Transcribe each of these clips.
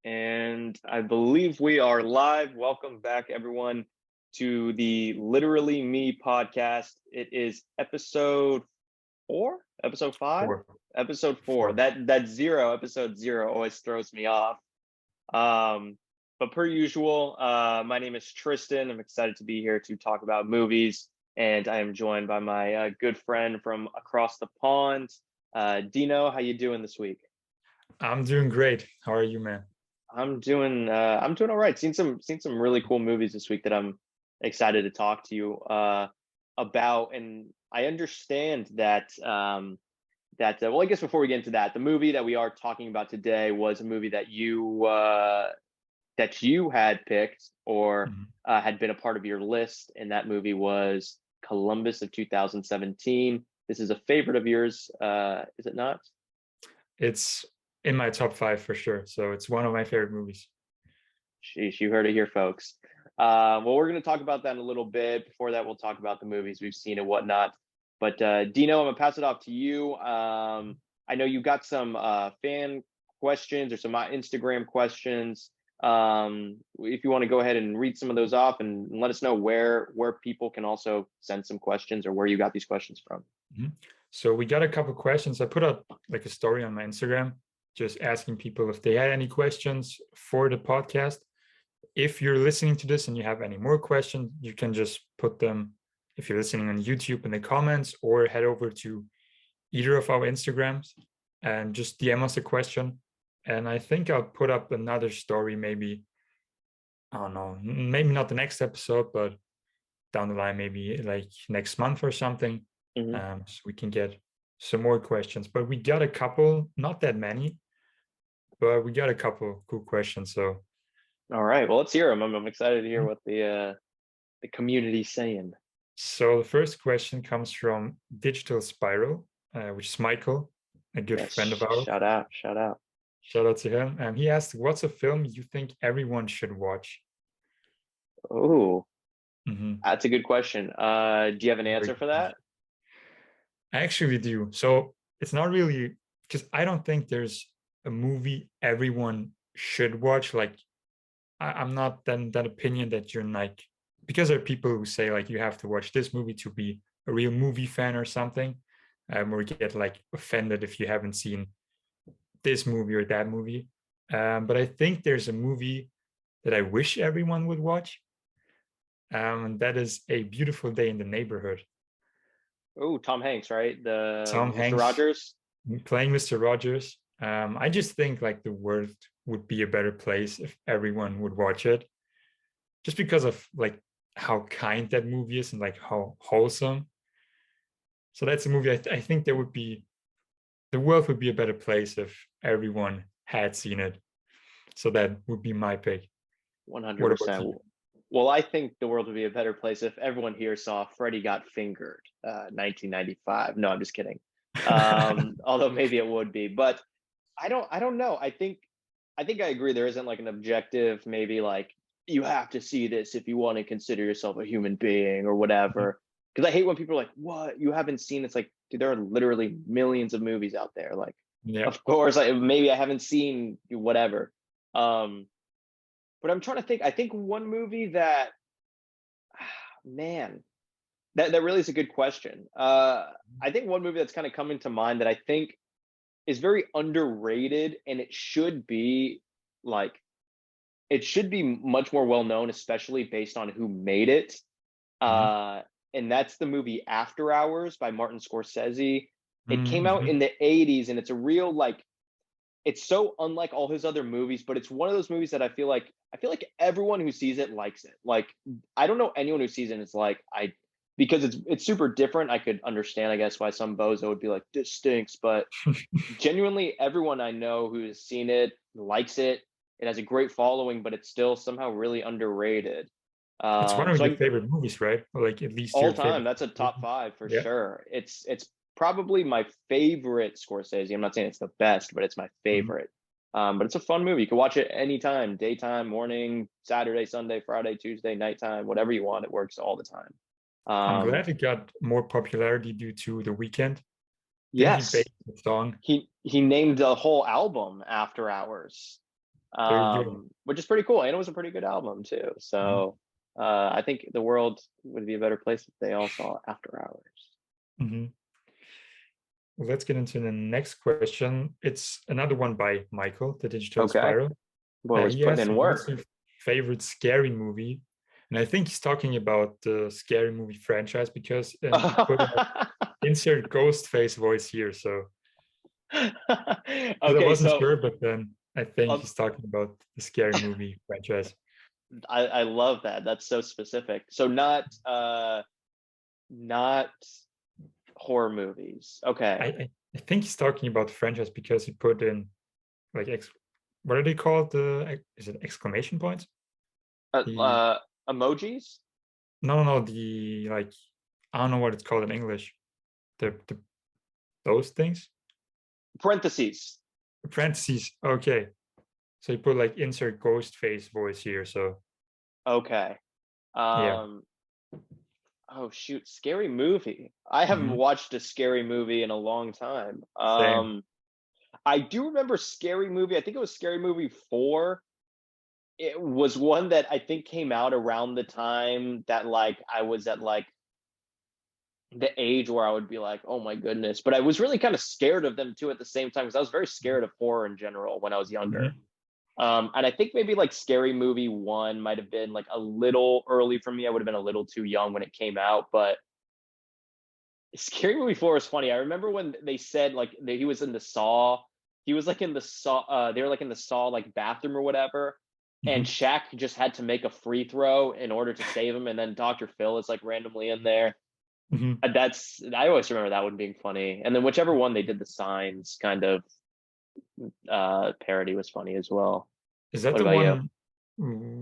And I believe we are live. Welcome back, everyone, to the Literally Me podcast. It is episode four, episode five, Four. episode four. Four. That zero, episode zero, always throws me off. But per usual, my name is Tristan. I'm excited to be here to talk about movies, and I am joined by my good friend from across the pond, Dino. How you doing this week? I'm doing great. How are you, man? I'm doing all right. Seen some really cool movies this week that I'm excited to talk to you about. And I understand that well, I guess before we get into that, the movie that we are talking about today was a movie that you had picked or Mhm. had been a part of your list, and that movie was Columbus of 2017. This is a favorite of yours, is it not? It's in my top five for sure. So it's one of my favorite movies. Sheesh, you heard it here, folks. Well, we're going to talk about that in a little bit. Before that, we'll talk about the movies we've seen and whatnot. But Dino, I'm going to pass it off to you. I know you got some fan questions or some Instagram questions. If you want to go ahead and read some of those off and let us know where people can also send some questions or where you got these questions from. Mhm. So we got a couple questions. I put out like a story on my Instagram, just asking people if they had any questions for the podcast. If you're listening to this and you have any more questions, you can just put them, if you're listening on YouTube, in the comments, or head over to either of our Instagrams and just DM us a question. And I think I'll put up another story, maybe, I don't know, maybe not the next episode, but down the line, maybe like next month or something. Hmm. So we can get some more questions. But we got a couple, not that many, but we got a couple cool questions. So, All right, well, let's hear them. I'm excited to hear what the community's saying. so the first question comes from Digital Spiral, which is Michael, a good Yes, friend of ours. shout out, shout out. Shout out to him. And he asked, "What's a film you think everyone should watch?" Oh, Mhm. that's a good question. Do you have an Very answer good for question. that? I actually do. So it's not really, because I don't think there's a movie everyone should watch. Like I'm not that opinion that you're like, because there are people who say like you have to watch this movie to be a real movie fan or something, or get like offended if you haven't seen this movie or that movie. But I think there's a movie that I wish everyone would watch, and that is A Beautiful Day in the Neighborhood. Oh, Tom Hanks, right? The Tom Mr. Hanks Rogers. playing Mr. Rogers. I just think like the world would be a better place if everyone would watch it, just because of like how kind that movie is and like how wholesome. So that's a movie I think there would be, the world would be a better place if everyone had seen it. So that would be my pick. What about 100%. you? Well, I think the world would be a better place if everyone here saw Freddie Got Fingered, 1995. No, I'm just kidding. Although maybe it would be, but I don't know. I think I agree. There isn't like an objective, maybe like you have to see this if you want to consider yourself a human being or whatever. Because I hate when people are like, "What? You haven't seen?" It's like, dude, there are literally millions of movies out there. Like, Yeah. of course, maybe I haven't seen whatever. Um, but I'm trying to think. I think one movie that, man, that really is a good question. I think one movie that's kind of coming to mind that I think is very underrated, and like it should be much more well known, especially based on who made it. Mhm. Uh, and that's the movie After Hours by Martin Scorsese. It came out Mhm. in the 80s, and it's a real like it's so unlike all his other movies, but it's one of those movies that I feel like everyone who sees it likes it. Like I don't know anyone who sees it and it's like I because it's super different. I could understand, I guess, why some bozo would be like, this stinks, but genuinely everyone I know who has seen it likes it. It has a great following, but it's still somehow really underrated. It's one of So your I favorite movies, right? Or like at least all your time, favorite. that's a top five for Yeah. sure. It's probably my favorite Scorsese. I'm not saying it's the best, but it's my Mhm. favorite. But it's a fun movie. You can watch it anytime, daytime, morning, Saturday, Sunday, Friday, Tuesday, nighttime, whatever you want. It works all the time. I'm Um, glad it got more popularity due to The Weeknd. Didn't he yes, base the song? he named the whole album After Hours. There you go. Which is pretty cool. And it was a pretty good album too. Mhm, So I think the world would be a better place if they all saw After Hours. mhm. Let's get into the next question. It's another one by Michael, the Digital Okay. Spiral. Boy was He putting asks, in what's work. your favorite scary movie? And I think he's talking about the scary movie franchise because, and he put a insert ghost face voice here. So, because I Okay, wasn't so sure, but then I think um, he's talking about the scary movie franchise. I love that. That's so specific. So not horror movies. I, Okay. I, I think he's talking about the franchise because he put in like, what are they called? Is it exclamation points? Uh, The uh Emojis? no, the like, I don't know what it's called in English. The those things. Parentheses. Parentheses. Okay. So you put like insert ghost face voice here. So Okay. yeah. Um oh shoot, scary movie. I haven't Hmm. watched a scary movie in a long time. Same. I do remember Scary Movie. I think it was Scary Movie 4. It was one that I think came out around the time that like I was at like the age where I would be like, "Oh my goodness." But I was really kind of scared of them too at the same time because I was very scared of horror in general when I was younger. Hmm. And I think maybe like Scary Movie 1 might have been like a little early for me. I would have been a little too young when it came out, but Scary Movie 4 is funny. I remember when they said like that he was in the Saw. He was like in the Saw. They were like in the Saw like bathroom or whatever, and Hmm. Shaq just had to make a free throw in order to save him, and then Dr. Phil is like randomly in there. Hmm. That's I always remember that one being funny. And then whichever one they did the Signs kind of parody was funny as well. Is that What the about you? one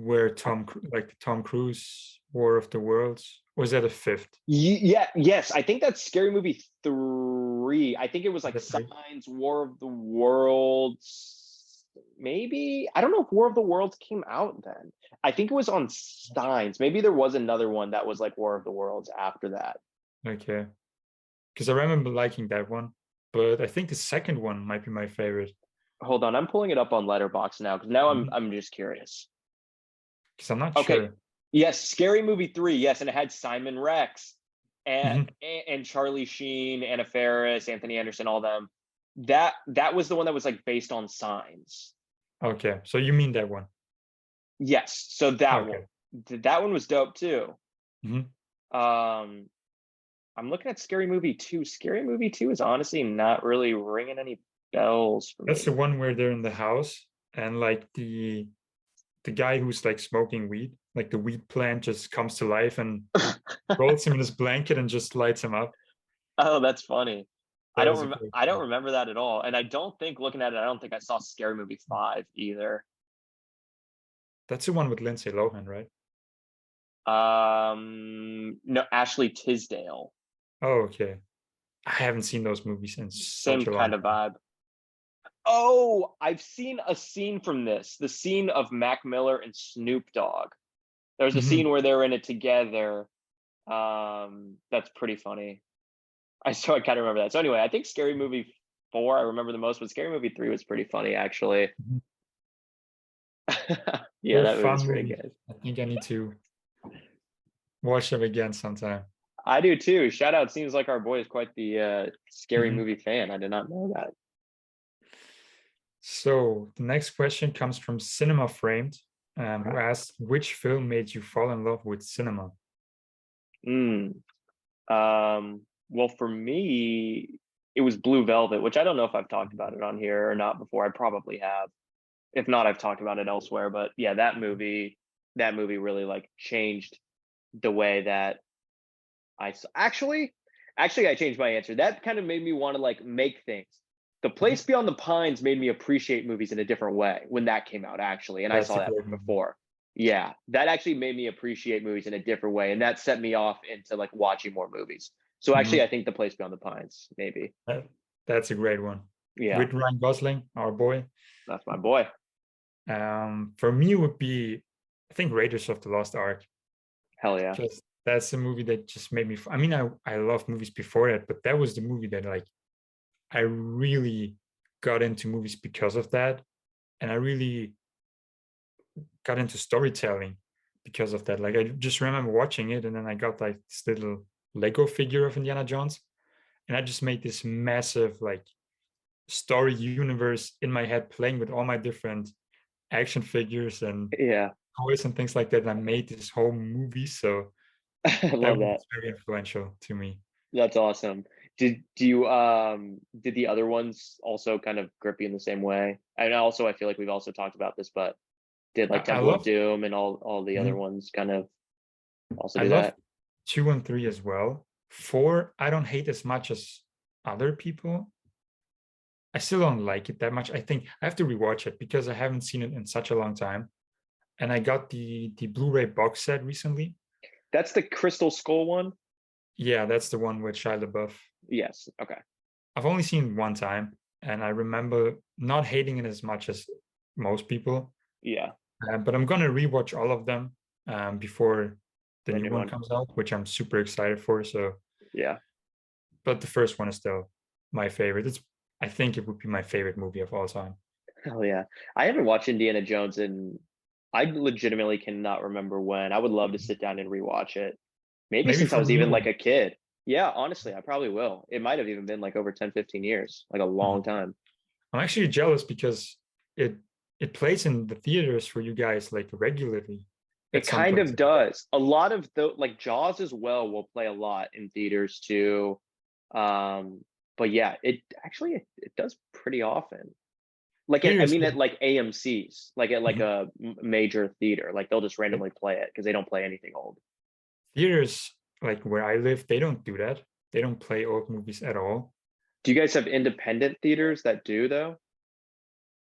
where like the Tom Cruise War of the Worlds? Or is that a fifth? Yeah, yes, I think that's Scary Movie 3. I think it was Is like that three? Signs, War of the Worlds. Maybe I don't know if War of the Worlds came out then. I think it was on Signs. Maybe there was another one that was like War of the Worlds after that. Okay. Because I remember liking that one, but I think the second one might be my favorite. Hold on, I'm pulling it up on Letterbox now because now Because I'm just curious. I'm not Okay, sure. yes, Scary Movie 3. Yes, and it had Simon Rex and Hmm. and Charlie Sheen, Anna Faris, Anthony Anderson, all them. That was the one that was like based on Signs. Okay. So you mean that one? Yes, so that one. Okay. That one was dope too. Hmm. Um, I'm looking at Scary Movie 2. Scary Movie 2 is honestly not really ringing any bells for That's the me. one where they're in the house and like the guy who's like smoking weed, like the weed plant just comes to life and rolls him in his blanket and just lights him up. Oh, that's funny. That was a great I don't one. remember that at all. And I don't think looking at it, I don't think I saw Scary Movie 5 either. That's the one with Lindsay Lohan, right? No, Ashley Tisdale. Oh, okay. I haven't seen those movies in Same such a long kind of time. vibe. Oh, I've seen a scene from this. The scene of Mac Miller and Snoop Dogg. There's a Hmm. scene where they're in it together. That's pretty funny. I kind of remember that. So anyway, I think Scary Movie 4 I remember the most, but Scary Movie 3 was pretty funny actually. Hmm. Yeah, They're that movie was fun pretty movies. good. I think I need to watch them again sometime. I do too. Shout out. Seems like our boy is quite the scary Hmm. movie fan. I did not know that. So the next question comes from Cinema Framed, who Okay. asks, which film made you fall in love with cinema? Mm. Well, for me, it was Blue Velvet, which I don't know if I've talked about it on here or not before. I probably have. If not, I've talked about it elsewhere. But yeah, that movie really like changed the way that actually, I changed my answer. That kind of made me want to like make things. The Mhm. Place Beyond the Pines made me appreciate movies in a different way when that came out, actually, and I That's saw a that great movie. before. Yeah, that actually made me appreciate movies in a different way, and that set me off into like watching more movies. So actually, Mhm. I think The Place Beyond the Pines, maybe. That's a great one. Yeah, With Ryan Gosling, our boy. that's my boy. For me, it would be, I think, Raiders of the Lost Ark. Hell yeah. Just that's a movie that just made me. I mean, I loved movies before that, but that was the movie that like I really got into movies because of that, and I really got into storytelling because of that. Like I just remember watching it, and then I got like this little Lego figure of Indiana Jones, and I just made this massive like story universe in my head, playing with all my different action figures and Yeah, toys and things like that. And I made this whole movie, so I that love that. was very influential to me. That's awesome. Did the other ones also kind of grip you in the same way? And also, I feel like we've also talked about this, but did like I Temple of love Doom and all the other mhm. ones kind of also I do love that? 2 and 3 as well. 4, I don't hate as much as other people. I still don't like it that much. I think I have to rewatch it because I haven't seen it in such a long time. And I got the Blu-ray box set recently. That's the Crystal Skull one? Yeah, that's the one with Shia LaBeouf. Yes. Okay. I've only seen it one time, and I remember not hating it as much as most people. Yeah, But I'm gonna rewatch all of them before the the new new one one. comes out, which I'm super excited for. So, Yeah. but the first one is still my favorite. I think it would be my favorite movie of all time. Oh yeah. I haven't watched Indiana Jones and I legitimately cannot remember when. I would love to sit down and rewatch it. Maybe Maybe since I for was even real. like a kid. Yeah, honestly, I probably will. It might have even been like over 10, 15 years, like a long Mhm. time. I'm actually jealous because it it plays in the theaters for you guys like regularly at It some kind of places. does. A lot of the like Jaws as well will play a lot in theaters too. Um, but yeah, it does pretty often. I Theaters, mean at like AMC's, like at like mhm. a major theater, like they'll just randomly play it because they don't play anything old. Theaters like where I live, they don't do that. They don't play old movies at all. Do you guys have independent theaters that do though?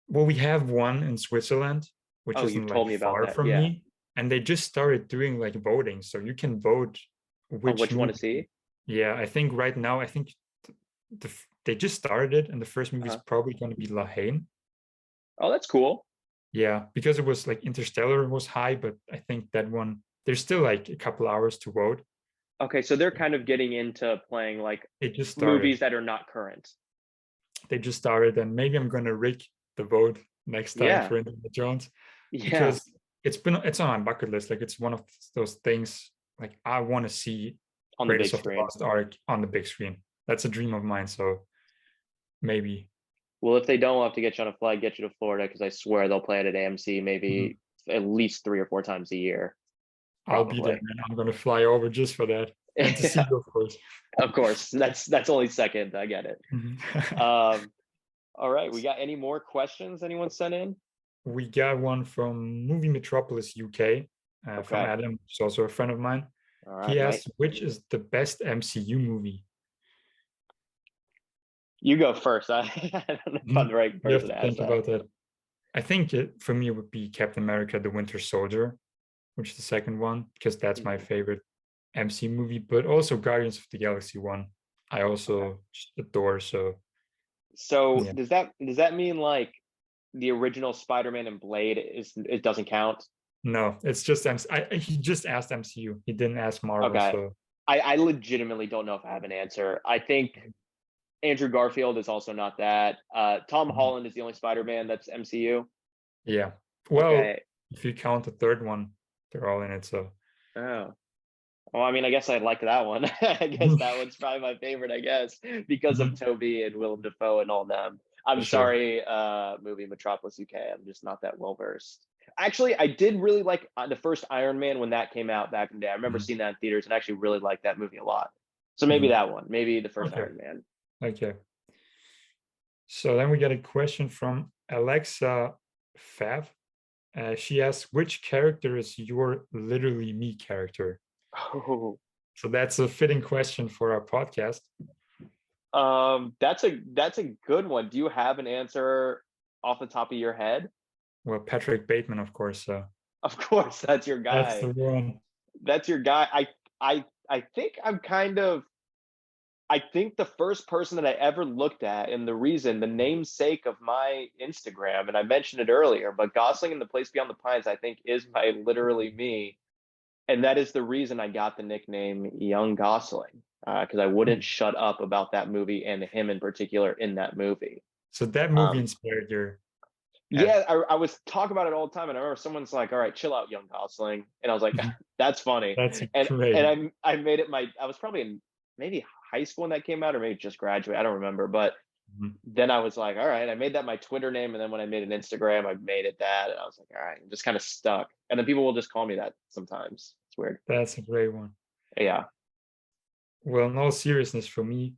Well, we have one in Switzerland, which Oh, you've isn't like told me about far that. from Yeah. me, and they just started doing like voting, so you can vote On which what you want to movie. see? Yeah, I think right now, I think they just started it, and the first movie is Uh-huh. probably going to be La Haine. Oh, that's cool. Yeah, because it was like Interstellar was high, but I think that one there's still like a couple hours to vote. Okay, so they're kind of getting into playing like They just movies started. that are not current. They just started, and maybe I'm gonna rig the vote next time Yeah. for Indiana Jones Yeah. because it's on my bucket list. Like it's one of those things. Like I want to see On the Raiders big of the screen. Lost Ark on the big screen. That's a dream of mine. So maybe Well, if they don't, we'll have to get you on a flight, get you to Florida, because I swear they'll play it at AMC mhm, maybe at least 3 or 4 times a year, I'll be there, probably. man. I'm gonna fly over just for that and to see Yeah, you, of course. of course. That's only second. I get it. Mhm. Um, all right. We got any more questions anyone sent in? We got one from Movie Metropolis UK from Okay. Adam, who's also a friend of mine. All He right, Mike. asked, "Which is the best MCU movie?" You go first. I don't know if I'm Mhm. the right You have person to to ask think that. about that. I think for me it would be Captain America: The Winter Soldier, which is the second one, because that's my Mhm. favorite MC movie. But also Guardians of the Galaxy one, I Okay. also just adore. So So yeah, does that mean like the original Spider-Man and Blade is it doesn't count? no, it's just he just asked MCU. He didn't ask Marvel. Okay. So I legitimately don't know if I have an answer. I think Andrew Garfield is also not that. Tom mhm, Holland is the only Spider-Man that's MCU. yeah. Well, Okay. if you count the third one, they're all in it. So Oh. Well, I mean, I guess I like that one. I guess that one's probably my favorite, I guess, because of mhm, Toby and Willem Dafoe and all them. for I'm sure. sorry, movie Metropolis UK. I'm just not that well versed. Actually, I did really like the first Iron Man when that came out back in the day. I remember Mhm, seeing that in theaters and actually really liked that movie a lot. So maybe mhm. that one, maybe the first Okay. Iron Man. Okay. So then we get a question from Alexa Fav. She asks, which character is your literally me character? Oh, So that's a fitting question for our podcast. that's a good one. Do you have an answer off the top of your head? Well, Patrick Bateman, of course. So Of course, that's your that's the guy. one. That's your guy. I think I'm kind of I think the first person that I ever looked at and the namesake of my Instagram, and I mentioned it earlier, but Gosling and the Place Beyond the Pines, I think is my literally me. And that is the reason I got the nickname Young Gosling, because I Hmm. wouldn't shut up about that movie and him in particular in that movie. So that movie Um, inspired your. And Yeah, I was talking about it all the time, and I remember someone's like, "All right, chill out, young Gosling," and I was like, mhm, "That's funny." that's And great. I made it my I was probably in maybe high school when that came out, or maybe just graduate. I don't remember, but Mhm. then I was like, "All right," I made that my Twitter name, and then when I made an Instagram, I made it that, and I was like, "All right," just kind of stuck. And then people will just call me that sometimes. It's weird. That's a great one. Yeah. Well, in all seriousness, for me,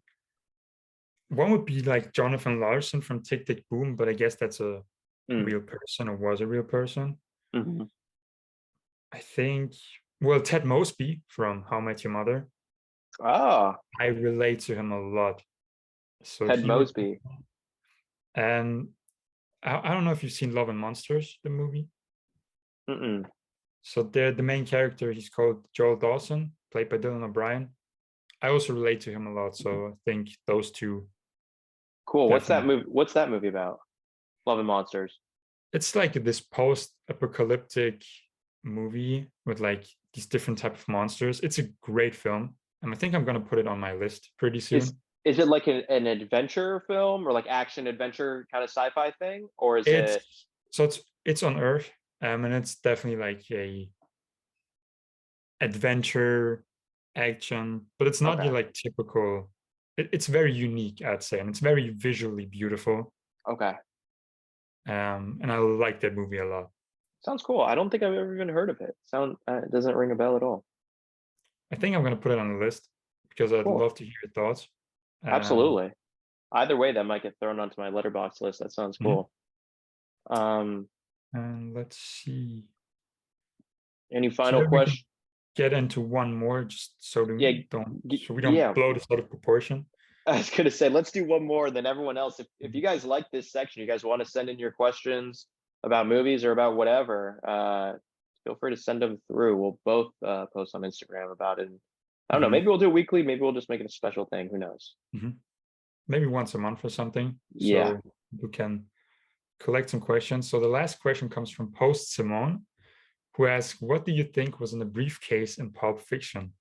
one would be like Jonathan Larson from Tick Tick Boom, but I guess that's a Mm. real person or was a real person. Hmm. I think, well, Ted Mosby from How I Met Your Mother. Oh, I relate to him a lot. So Ted he would be, Mosby. and I don't know if you've seen Love and Monsters, the movie. Mm-mm. So the main character, he's called Joel Dawson, played by Dylan O'Brien. I also relate to him a lot. So I think those two Cool. What's that definitely. movie? What's that movie about? Love and Monsters. It's like this post-apocalyptic movie with like these different type of monsters. It's a great film, and I think I'm gonna put it on my list pretty Is soon. is it like an adventure film or like action adventure kind of sci-fi thing, or is it It's on Earth, and it's definitely like a adventure action, but it's not okay? your like typical. It's very unique, I'd say, and it's very visually beautiful. Okay, And I like that movie a lot. sounds cool. I don't think I've ever even heard of it. It doesn't ring a bell at all. I think I'm gonna put it on the list because I'd Cool, love to hear your thoughts. Um, absolutely. Either way, that might get thrown onto my letterbox list. That sounds mhm. cool. Um, And let's see. any So final that we can question? get into one more, just Yeah, so we don't yeah. blow this out of proportion. I was gonna say, let's do one more. Then everyone else, if you guys like this section, you guys want to send in your questions about movies or about whatever, feel free to send them through. We'll both post on Instagram about it. And I don't know. Mhm, Maybe we'll do it weekly. Maybe we'll just make it a special thing. Who knows? mhm. Maybe once a month or something, Yeah. so we can collect some questions. So the last question comes from Post Simone, who asks, "What do you think was in the briefcase in Pulp Fiction?"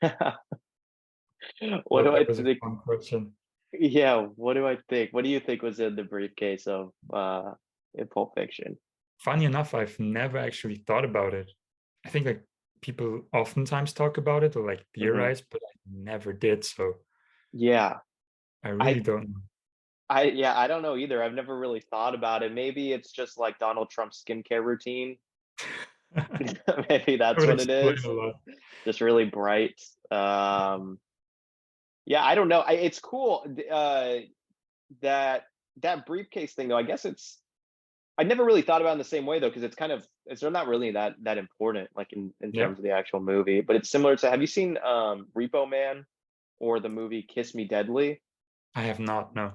What Well, do that I was a think? fun question. Yeah. What do I think? What do you think was in the briefcase of in Pulp Fiction? Funny enough, I've never actually thought about it. I think like people oftentimes talk about it or like Hmm. theorize, but I never did. So Yeah. I really I don't know. yeah, I don't know either. I've never really thought about it. Maybe it's just like Donald Trump's skincare routine. Maybe That that's would what it explain is. a lot. Just really bright. Yeah, I don't know. It's cool that that briefcase thing though. I guess I never really thought about it in the same way though, because it's kind of it's they're not really that important, like in Yeah, terms of the actual movie. But it's similar to. Have you seen Repo Man or the movie Kiss Me Deadly? I have not. No.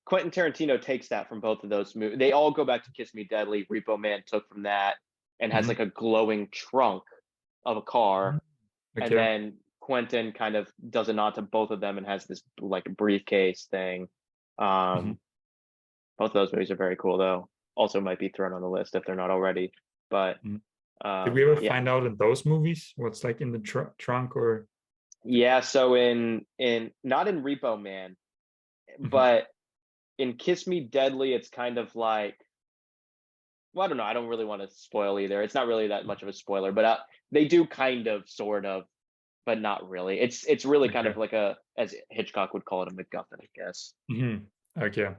Quentin Tarantino takes that from both of those movies. They all go back to Kiss Me Deadly. Repo Man took from that and has Mhm. like a glowing trunk of a car, Mhm. and Okay. then Quentin kind of does a nod to both of them and has this like briefcase thing. Mhm. Um, both of those movies are very cool though. Also might be thrown on the list if they're not already. But Mhm. Did we ever yeah, find out in those movies what's like in the trunk or? yeah. So in not in Repo Man, Mhm. but in Kiss Me Deadly, it's kind of like well, I don't know. I don't really want to spoil either. It's not really that much of a spoiler, but they do kind of, sort of, but not really. It's really kind of Okay. like a, as Hitchcock would call it, a MacGuffin, I guess. Mhm. Okay.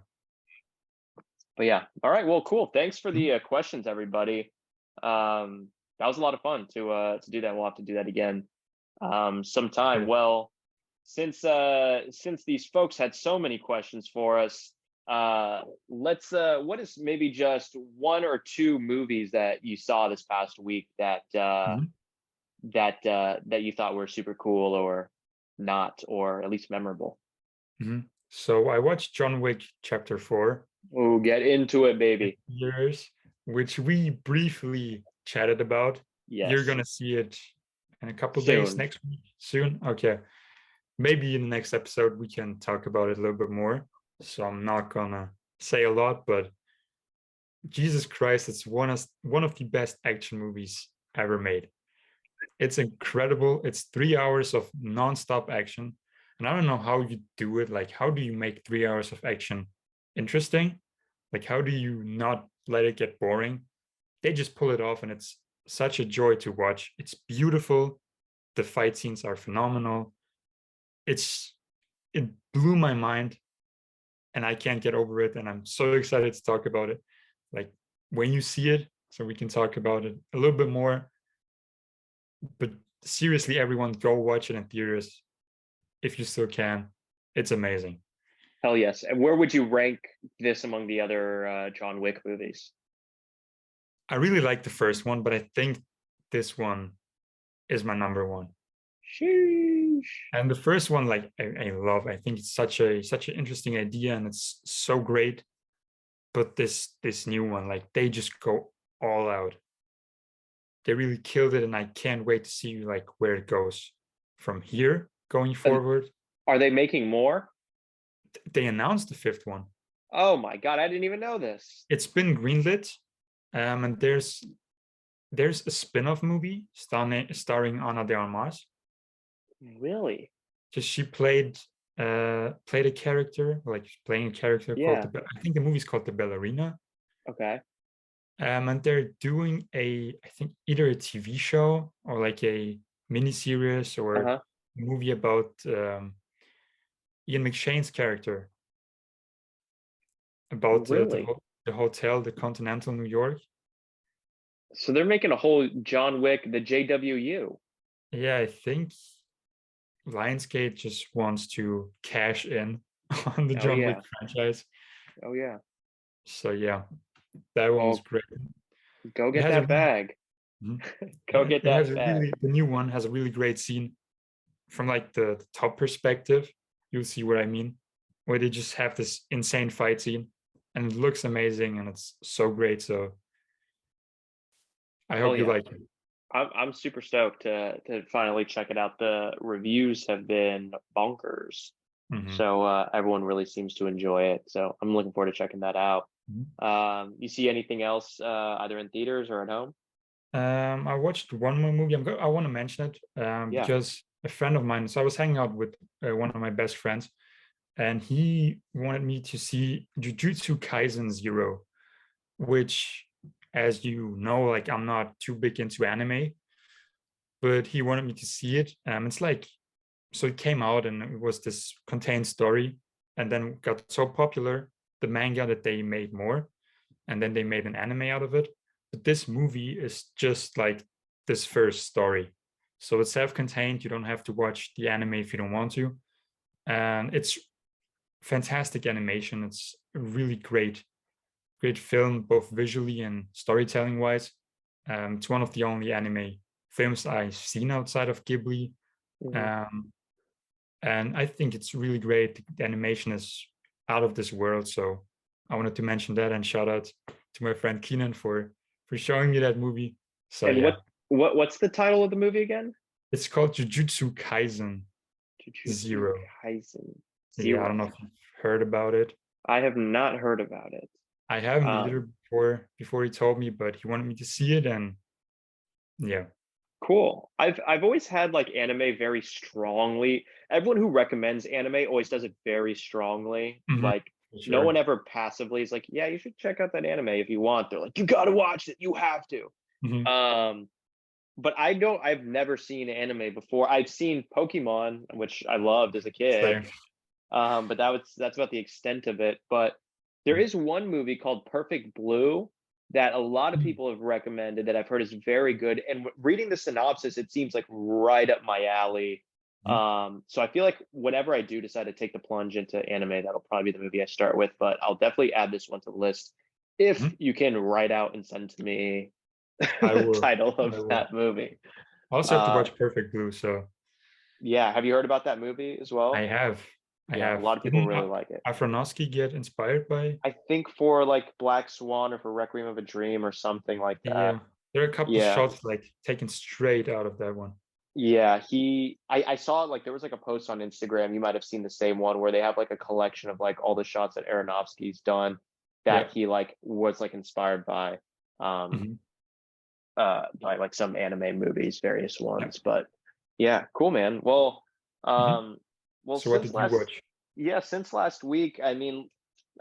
But yeah, all right. Well, cool. Thanks for Mhm. the questions, everybody. That was a lot of fun to do that. We'll have to do that again sometime. Okay. Well, since these folks had so many questions for us, let's what is maybe just one or two movies that you saw this past week Mhm. that you thought were super cool or not, or at least memorable? Mhm. So I watched John Wick Chapter 4 Oh, get into it, in baby. theaters, which we briefly chatted about. You're Yes, gonna see it in a couple days soon. next week, soon. Okay. Maybe in the next episode we can talk about it a little bit more. So I'm not gonna say a lot, but Jesus Christ, it's one of the best action movies ever made. It's incredible. It's 3 hours of nonstop action. And I don't know how you do it. Like, how do you make 3 hours of action interesting? Like, how do you not let it get boring? They just pull it off, and it's such a joy to watch. It's beautiful. The fight scenes are phenomenal. It's it blew my mind, and I can't get over it. And I'm so excited to talk about it. Like when you see it, so we can talk about it a little bit more. But seriously, everyone, go watch it in theaters if you still can. It's amazing. Hell yes. And where would you rank this among the other John Wick movies? I really like the first one, but I think this one is my number one. Sheesh. And the first one, like I love. I think it's such an interesting idea, and it's so great. But this new one, like they just go all out. They really killed it, and I can't wait to see like where it goes from here going And forward. are they making more? They announced the fifth one. Oh my God, I didn't even know this. It's been greenlit, and there's a spin-off movie starring Ana de Armas. Really? Just she played a character, like playing a character called Yeah. I think the movie's called The Ballerina. Okay. And they're doing I think either a TV show or like a mini series or a Uh-huh. movie about Ian McShane's character, about Really? the hotel, the Continental New York. So they're making a whole John Wick, the JWU. Yeah, I think Lionsgate just wants to cash in on the Oh John Wick yeah. franchise. Oh yeah. So yeah, that one was Well, great. go It get has a that really bag. Mhm. Go get It has that a bag. really the new one has a really great scene from like the top perspective. You'll see what I mean, where they just have this insane fight scene, and it looks amazing, and it's so great. So I Hell hope you yeah. like it. I'm super stoked to finally check it out. The reviews have been bonkers. Mhm. So everyone really seems to enjoy it. So I'm looking forward to checking that out. Mhm. You see anything else either in theaters or at home? I watched one more movie. I want to mention it Yeah. because a friend of mine. So I was hanging out with one of my best friends, and he wanted me to see Jujutsu Kaisen Zero, which, as you know, like I'm not too big into anime, but he wanted me to see it. It's like so it came out and it was this contained story, and then got so popular the manga that they made more, and then they made an anime out of it. But this movie is just like this first story, so it's self-contained. You don't have to watch the anime if you don't want to, and it's fantastic animation. It's a really great film, both visually and storytelling wise. It's one of the only anime films I've seen outside of Ghibli. Mhm. Um, and I think it's really great. The animation is out of this world. So I wanted to mention that, and shout out to my friend Keenan for showing me that movie. So And yeah, what's the title of the movie again? it's called Jujutsu Kaisen Jujutsu Zero. Kaisen Yeah, I don't Zero. know if you've heard about it. I have not heard about it. I haven't Um, either before he told me, but he wanted me to see it, and yeah. cool. I've always had like anime very strongly. Everyone who recommends anime always does it very strongly. Mhm. Like For no one sure. ever passively is like, yeah, you should check out that anime if you want. They're like, you gotta watch it. You have to. Mhm. Um, but I've never seen anime before. I've seen Pokemon, which I loved as a kid. Same. But that's about the extent of it. But there is one movie called Perfect Blue that a lot of Mhm. people have recommended that I've heard is very good. And reading the synopsis, it seems like right up my alley. Mhm. So I feel like whenever I do decide to take the plunge into anime, that'll probably be the movie I start with. But I'll definitely add this one to the list if Mhm. you can write out and send to me I the will. title of I will. that movie. I also have to Uh, watch Perfect Blue, so yeah, have you heard about that movie as I well? have. I Yeah, a have. lot of people Didn't really like it. Afronosky get inspired by? I think for like Black Swan or for Requiem of a Dream or something like that. Yeah. There are a couple Yeah. shots like taken straight out of that one. Yeah. I saw like there was like a post on Instagram. You might have seen the same one where they have like a collection of like all the shots that Aronofsky's done Yeah. that he like was like inspired um Mhm. by like some anime movies, various Yeah. ones. But yeah, cool man. Well, Mhm. um well So what since did you last watch? yeah, since last week, I mean,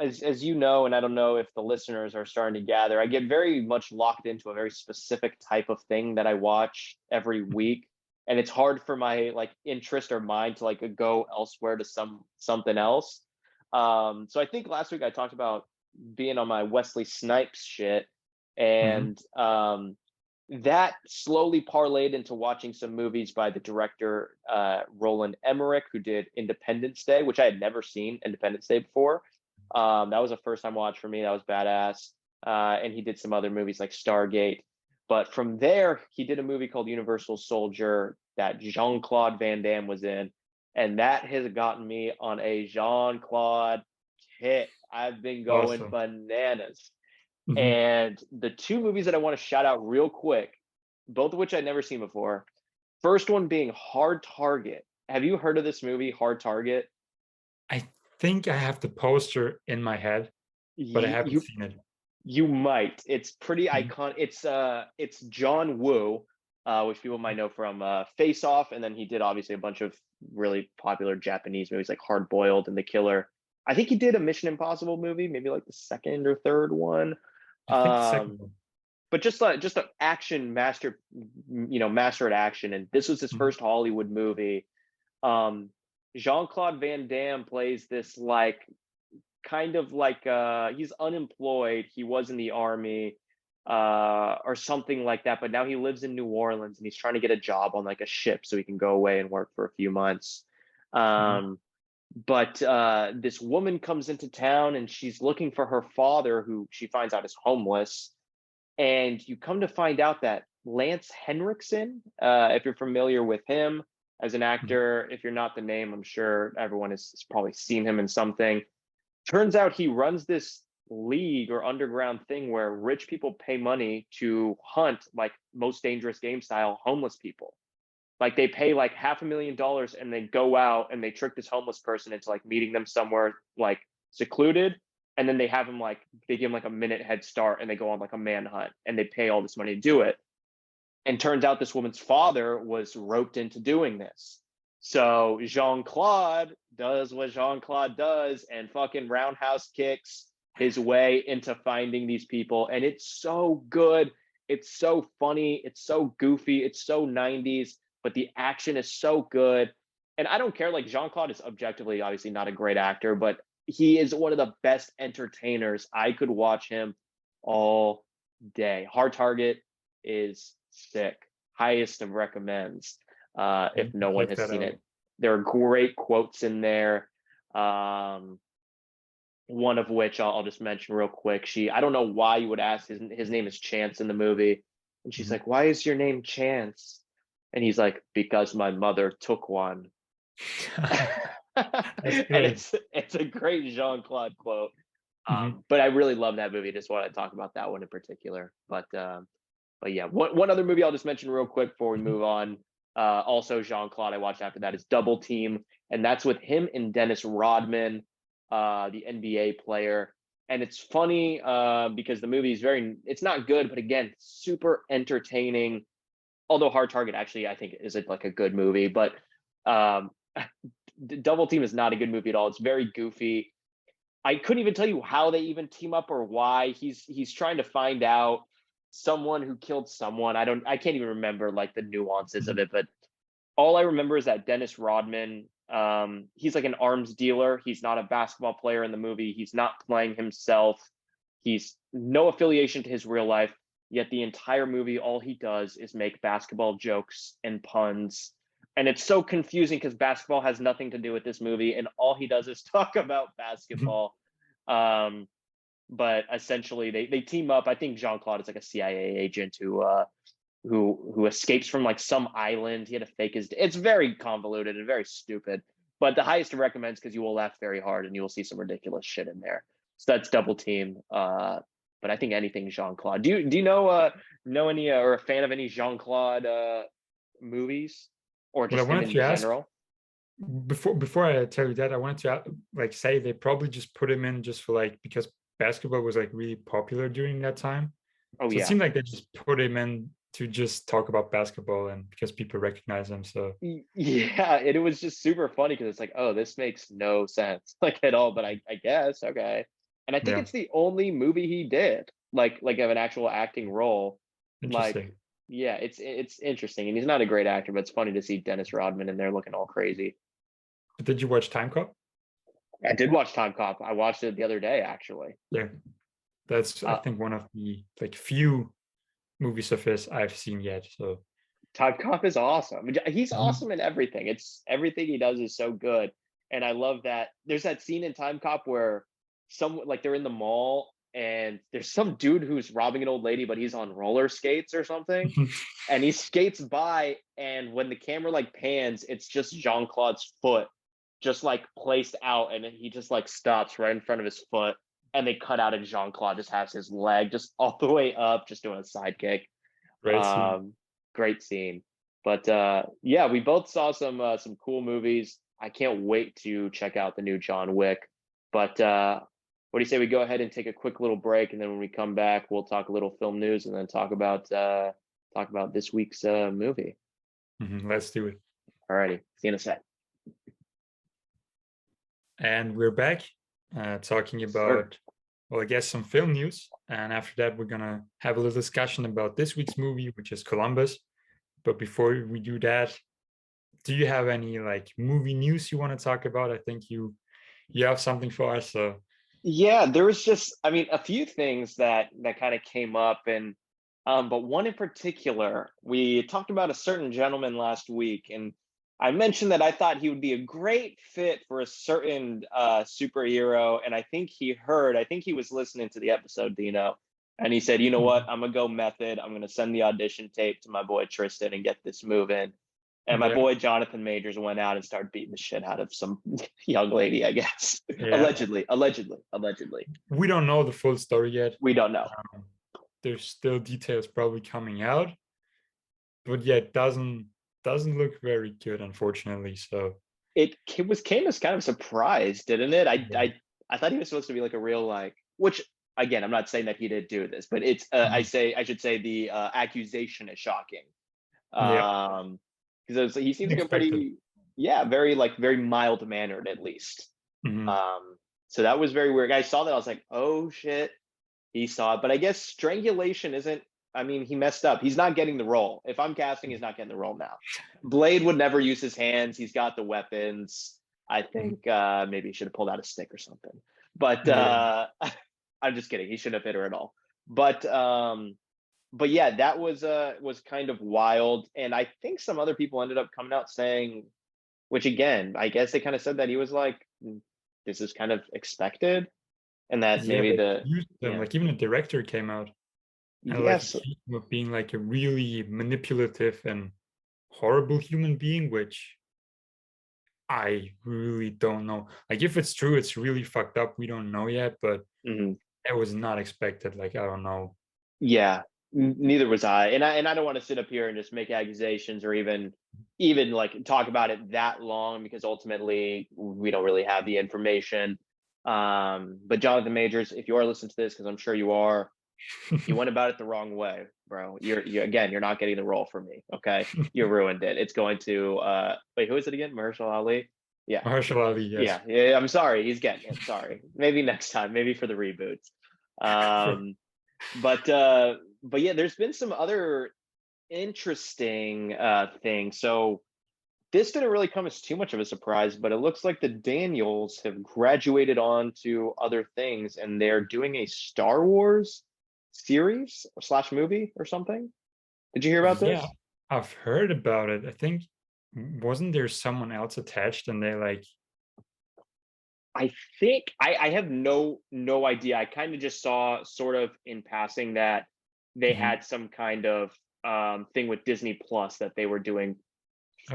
as you know, and I don't know if the listeners are starting to gather, I get very much locked into a very specific type of thing that I watch every week, and it's hard for my like interest or mind to like go elsewhere to something else. So I think last week I talked about being on my Wesley Snipes shit, Mhm. and that slowly parlayed into watching some movies by the director Roland Emmerich, who did Independence Day, which I had never seen Independence Day before. That was a first time watch for me. That was badass. And he did some other movies like Stargate. But from there, he did a movie called Universal Soldier that Jean Claude Van Damme was in. And that has gotten me on a Jean Claude hit. I've been going Awesome. bananas. Mhm. And the two movies that I want to shout out real quick, both of which I'd never seen before. First one being Hard Target. Have you heard of this movie, Hard Target? I think I have the poster in my head, but I haven't You seen it. you might. It's pretty Mhm. iconic. It's John Woo, which people might know from Face Off, and then he did obviously a bunch of really popular Japanese movies like Hard Boiled and The Killer. I think he did a Mission Impossible movie, maybe like the second or third one. I think the second Um, one. but just an action master, master at action, and this was his Mhm. first Hollywood movie. um Jean-Claude Van Damme plays this like kind of like he's unemployed, he was in the army or something like that, but now he lives in New Orleans and he's trying to get a job on like a ship so he can go away and work for a few months. Mhm. But this woman comes into town and she's looking for her father, who she finds out is homeless, and you come to find out that Lance Henriksen, if you're familiar with him as an Mhm. actor, if you're not, the name, I'm sure everyone has probably seen him in something. Turns out he runs this league or underground thing where rich people pay money to hunt like most dangerous game style homeless people. Like they pay like $500,000 and they go out and they trick this homeless person into like meeting them somewhere like secluded. And then they have him like, they give him like a minute head start and they go on like a manhunt and they pay all this money to do it. And turns out this woman's father was roped into doing this. So Jean Claude does what Jean Claude does and fucking roundhouse kicks his way into finding these people. And it's so good. It's so funny. It's so goofy. It's so 90s, but the action is so good. And I don't care, like Jean Claude is objectively obviously not a great actor, but he is one of the best entertainers. I could watch him all day. Hard Target is sick. Highest of recommends. If no one Check has that seen out. it, there are great quotes in there. Um, one of which I'll just mention real quick. I don't know why you would ask. His name is Chance in the movie, and she's Mhm. like, "Why is your name Chance?" And he's like, "Because my mother took one." That's And great. it's a great Jean Claude quote. Mhm. But I really love that movie. Just want to talk about that one in particular. But yeah, one other movie I'll just mention real quick before we Mhm. move on. Also, Jean Claude I watched after that is Double Team, and that's with him and Dennis Rodman, the NBA player. And it's funny because the movie is it's not good, but again, super entertaining. Although Hard Target actually I think is like a good movie, but um, Double Team is not a good movie at all. It's very goofy. I couldn't even tell you how they even team up or why. He's trying to find out someone who killed someone. I can't even remember like the nuances of Mhm. it, but all I remember is that Dennis Rodman, he's like an arms dealer. He's not a basketball player in the movie. He's not playing himself. He's no affiliation to his real life. Yet the entire movie, all he does is make basketball jokes and puns. And it's so confusing because basketball has nothing to do with this movie, and all he does is talk about Mhm. basketball. Um, but essentially, they team up. I think Jean Claude is like a CIA agent who escapes from like some island. He had to fake his. It's very convoluted and very stupid. But the highest to recommend because you will laugh very hard and you will see some ridiculous shit in there. So that's Double Team. But I think anything Jean Claude. Do you know any or a fan of any Jean Claude movies or What I just him wanted in to ask general? before I tell you that, I wanted to like say they probably just put him in just for like because basketball was like really popular during that time. Oh So it yeah. seemed like they just put him in to just talk about basketball and because people recognize him. So Yeah, and it was just super funny because it's like, oh, this makes no sense like at all. But I guess okay. and I think Yeah, it's the only movie he did, like of an actual acting role. Like, interesting. yeah, it's interesting, and he's not a great actor, but it's funny to see Dennis Rodman in there looking all crazy. But did you watch Time Cop? I did watch Time Cop. I watched it the other day, actually. Yeah, that's I Uh, think one of the like few movies of his I've seen yet. So Time Cop is awesome. He's Mhm. awesome in everything. It's everything he does is so good, and I love that. There's that scene in Time Cop where like they're in the mall and there's some dude who's robbing an old lady, but he's on roller skates or something, and he skates by, and when the camera like pans, it's just Jean Claude's foot just like placed out, and he just like stops right in front of his foot, and they cut out, and Jean Claude just has his leg just all the way up, just doing a sidekick. great scene. Um, Great scene. But yeah, we both saw some cool movies. I can't wait to check out the new John Wick. But what do you say we go ahead and take a quick little break, and then when we come back, we'll talk a little film news, and then talk about this week's movie. Let's do it. Alrighty, see you in a sec. And we're back talking Sir. about, well, I guess some film news. And after that, we're gonna have a little discussion about this week's movie, which is Columbus. But before we do that, do you have any like movie news you want to talk about? I think you have something for us. So Yeah, there was just, I mean, a few things that kind of came up, and but one in particular, we talked about a certain gentleman last week, and I mentioned that I thought he would be a great fit for a certain superhero, and I think he was listening to the episode, Dino, and he said, you know what, Mhm. I'm gonna go method. I'm gonna send the audition tape to my boy Tristan and get this moving. And my Yeah, boy Jonathan Majors went out and started beating the shit out of some young lady, I guess. yeah. Allegedly. We don't know the full story yet. We don't know. Um, there's still details probably coming out, but yeah, it doesn't look very good, unfortunately. So It came as kind of a surprise, didn't it? yeah. I thought he was supposed to be like a real like, which again, I'm not saying that he did do this, but it's Mhm. I should say the accusation is shocking. Yeah, Because he seems like a unexpected. pretty, yeah, very like very mild mannered at least. Mhm. Um, so that was very weird. I saw that, I was like, oh shit, he saw it. But I guess strangulation isn't. I mean, he messed up. He's not getting the role. If I'm casting, he's not getting the role now. Blade would never use his hands. He's got the weapons. I Mhm. think maybe he should have pulled out a stick or something. But Yeah, I'm just kidding. He shouldn't have hit her at all. But yeah, that was kind of wild. And I think some other people ended up coming out saying, which again, I guess they kind of said that he was like, this is kind of expected, and that yeah, maybe they the used them. yeah. Like even the director came out and like Yes. accused him of being like a really manipulative and horrible human being, which I really don't know. Like if it's true, it's really fucked up. We don't know yet, but Mhm. it was not expected. Like I don't know. Yeah. Neither was I. And I don't want to sit up here and just make accusations or even like talk about it that long, because ultimately we don't really have the information. But Jonathan Majors, if you are listening to this, because I'm sure you are, you went about it the wrong way, bro. You're not getting the role for me. Okay. You ruined it. It's going to wait, who is it again? Mahershala Ali? Yeah. Marshall Ali, yes. Yeah. I'm sorry. He's getting it. Sorry. Maybe next time, maybe for the reboots. For- Um but yeah, there's been some other interesting things. So this didn't really come as too much of a surprise, but it looks like the Daniels have graduated on to other things, and they're doing a Star Wars series or slash movie or something. Did you hear about yeah, this? I've heard about it. I think wasn't there someone else attached and they like I think I have no idea. I kind of just saw sort of in passing that they Mhm. had some kind of thing with Disney Plus that they were doing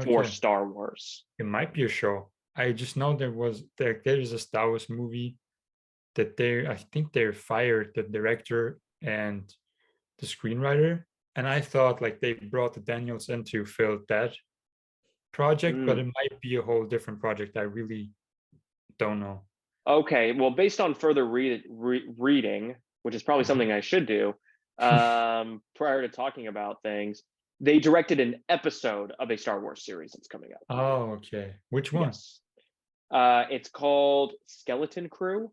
for Okay. Star Wars. It might be a show. I just know there is a Star Wars movie that they I think they fired the director and the screenwriter. And I thought like they brought the Daniels in to fill that project, but Mm. it might be a whole different project. I really don't know. Okay, well, based on further reading, which is probably Mhm. something I should do, prior to talking about things, they directed an episode of a Star Wars series that's coming up. Oh, okay. Which one? Yes, it's called Skeleton Crew.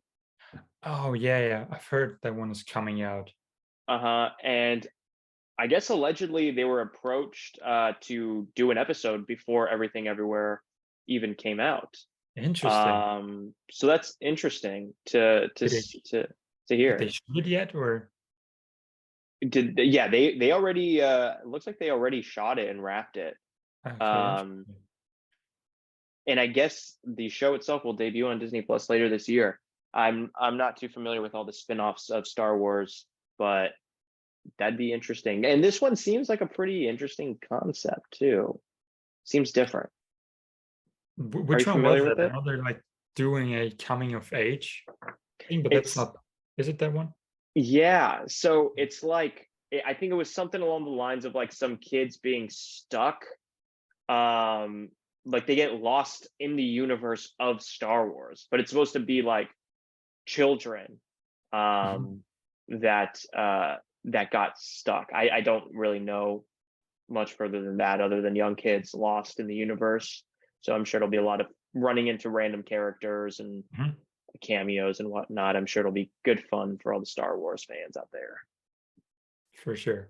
Oh yeah, I've heard that one is coming out. And I guess allegedly they were approached to do an episode before Everything Everywhere even came out. Interesting. So that's interesting to to Did they s- to to did they hear. shoot it yet or Yeah, they already it looks like they already shot it and wrapped it. okay, Um, interesting. and I guess the show itself will debut on Disney Plus later this year. I'm not too familiar with all the spin-offs of Star Wars, but that'd be interesting. And this one seems like a pretty interesting concept too. Seems different. Are you Which one was familiar that? with I it? know they're like doing a coming of age thing, but that's It's not. Is it that one? Yeah, so it's like I think it was something along the lines of like some kids being stuck, um like they get lost in the universe of Star Wars, but it's supposed to be like children Mhm. um that that got stuck. I don't really know much further than that other than young kids lost in the universe. So I'm sure it'll be a lot of running into random characters and Mhm. cameos and whatnot. I'm sure it'll be good fun for all the Star Wars fans out there. For sure.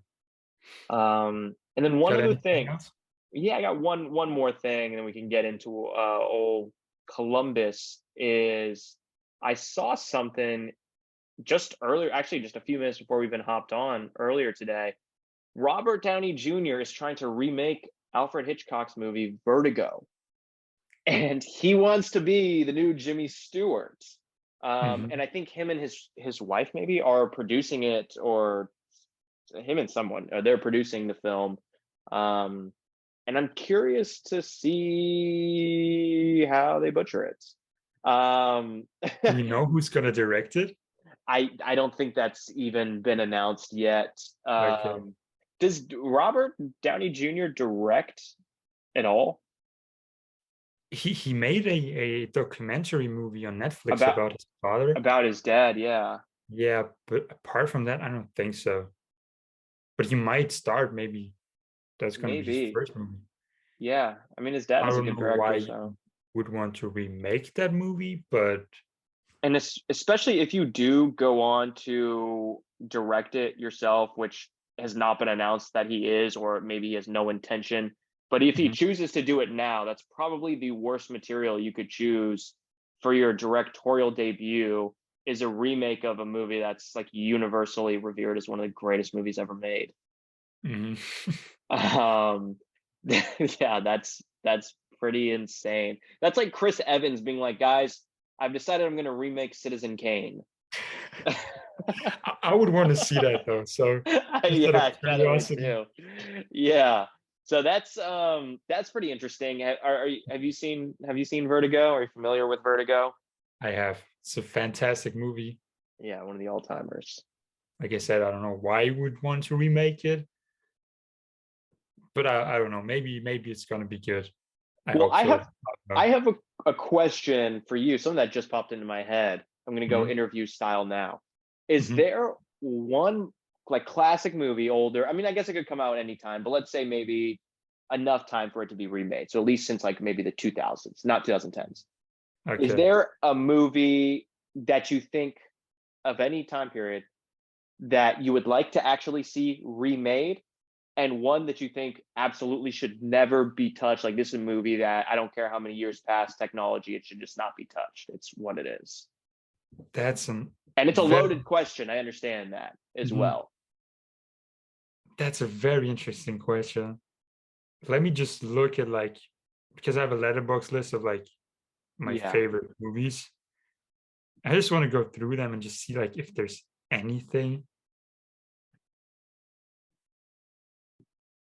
And then one Got other anything thing, else? yeah, I got one more thing, and then we can get into old Columbus. Is I saw something just earlier, actually, just a few minutes before we've been hopped on earlier today. Robert Downey Jr. is trying to remake Alfred Hitchcock's movie Vertigo, and he wants to be the new Jimmy Stewart. And Mhm. I think him and his wife maybe are producing it, or him and someone they're producing the film. Um, and I'm curious to see how they butcher it. Um, Do you know who's gonna direct it? I don't think that's even been announced yet. Okay. Does Robert Downey Jr. direct at all He made a documentary movie on Netflix about about his father. his dad? Yeah, Yeah, but apart from that, I don't think so. But he might start, maybe that's gonna be his maybe. first movie. Yeah, I mean his dad I is a don't good know why director, you so. would want to remake that movie, but And especially if you do go on to direct it yourself, which has not been announced that he is, or maybe he has no intention. But if he Mhm. chooses to do it now, that's probably the worst material you could choose for your directorial debut. Is a remake of a movie that's like universally revered as one of the greatest movies ever made. Mhm. Um, yeah, that's pretty insane. That's like Chris Evans being like, guys, I've decided I'm going to remake Citizen Kane. I would want to see that though. So just Yeah, out of I kind of would curiosity, too. Yeah. So that's pretty interesting. Have you seen Vertigo? Are you familiar with Vertigo? I have. It's a fantastic movie. Yeah, one of the all timers. Like I said, I don't know why you would want to remake it, but I don't know. Maybe it's gonna be good. I Well, hope so. I don't I know. have a question for you. Something that just popped into my head. I'm gonna go Mhm. interview style now. Is Mhm. there one like classic movie, older? I mean, I guess it could come out anytime, but let's say maybe enough time for it to be remade. So at least since like maybe the 2000s, not 2010s. Is Okay. there a movie that you think of any time period that you would like to actually see remade, and one that you think absolutely should never be touched? Like, this is a movie that I don't care how many years pass technology, it should just not be touched. It's what it is. That's an And it's a very loaded question. I understand that as mhm. well. That's a very interesting question. Let me just look at like because I have a letterbox list of like my Yeah. favorite movies. I just want to go through them and just see like if there's anything.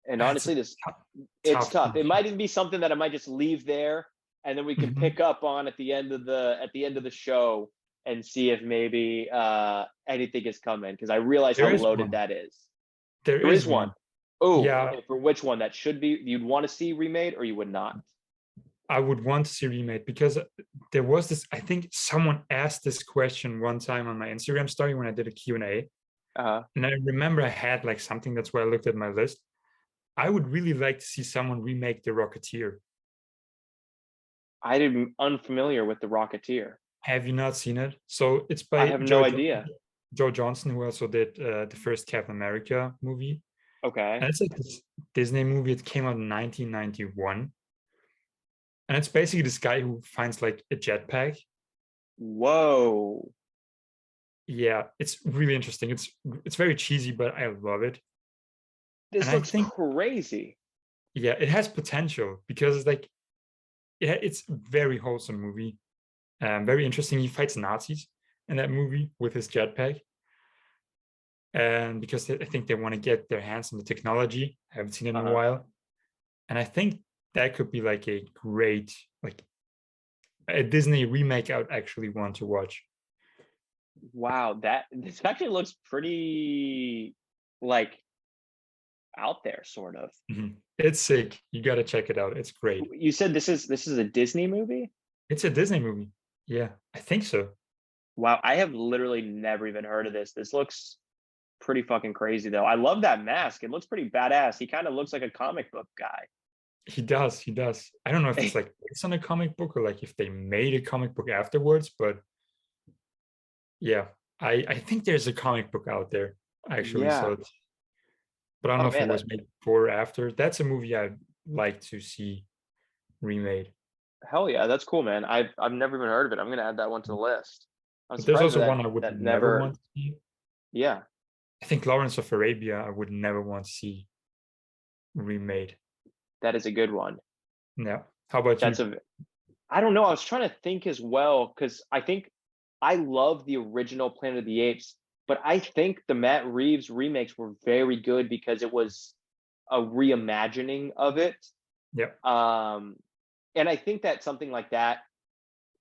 And That's a honestly, this tough, it's tough tough. It question. might even be something that I might just leave there, and then we can Mhm. pick up on at the end of the show and see if maybe anything is coming, because I realize how There is loaded one. that is. There There is is one. one. Oh, Yeah, okay. For which one that should be you'd want to see remade, or you would not? I would want to see remade because there was this. I think someone asked this question one time on my Instagram story when I did a Q&A, Uh, and I remember I had like something. That's why I looked at my list. I would really like to see someone remake The Rocketeer. I'm unfamiliar with the Rocketeer. Have you not seen it? So it's I by have no idea. Joe Johnson, who also did the first Captain America movie. Okay. And it's like this Disney movie. It came out in 1991. And it's basically this guy who finds like a jetpack. Whoa. Yeah, it's really interesting. It's very cheesy, but I love it. And This I looks think, crazy. yeah, it has potential because it's like it's a very wholesome movie. Very interesting. He fights Nazis in that movie with his jetpack. And because I think they want to get their hands on the technology. I haven't seen it in a Uh-huh. while. And I think that could be like a great, like a Disney remake I'd actually want to watch. Wow, that this actually looks pretty like out there, sort of. Mhm. It's sick. You got to check it out. It's great. You said this is a Disney movie? It's a Disney movie. Yeah, I think so. Wow, I have literally never even heard of this. This looks pretty fucking crazy though. I love that mask. It looks pretty badass. He kind of looks like a comic book guy. He does. He does. I don't know if it's like based on a comic book or like if they made a comic book afterwards, but yeah, I think there's a comic book out there actually. So, Yeah. but I don't Oh know if it man, was made before or after. That's a movie I'd like to see remade. hell yeah, that's cool, man. I've never even heard of it. I'm gonna add that one to the list. I'm But there's surprised also that one I would that never never. want to see. Yeah, I think Lawrence of Arabia I would never want to see remade. that is a good one. Yeah. How about That's you? a. I don't know. I was trying to think as well because I think I love the original Planet of the Apes, but I think the Matt Reeves remakes were very good because it was a reimagining of it. Yeah. Um, and I think that something like that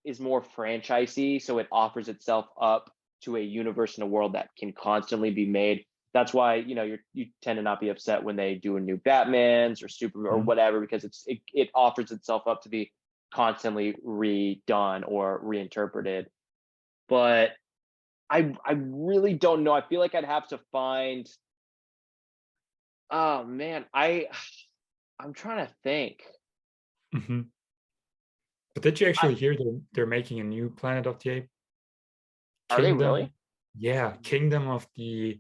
is more franchisey, so it offers itself up to a universe and a world that can constantly be made. That's why you tend to not be upset when they do a new Batman's or Superman or Mhm. whatever because it offers itself up to be constantly redone or reinterpreted. But I really don't know. I feel like I'd have to find. Oh man, I'm trying to think. Mhm. But did you I, actually hear they're making a new Planet of the Apes? are they really? Kingdom. Yeah, Kingdom of the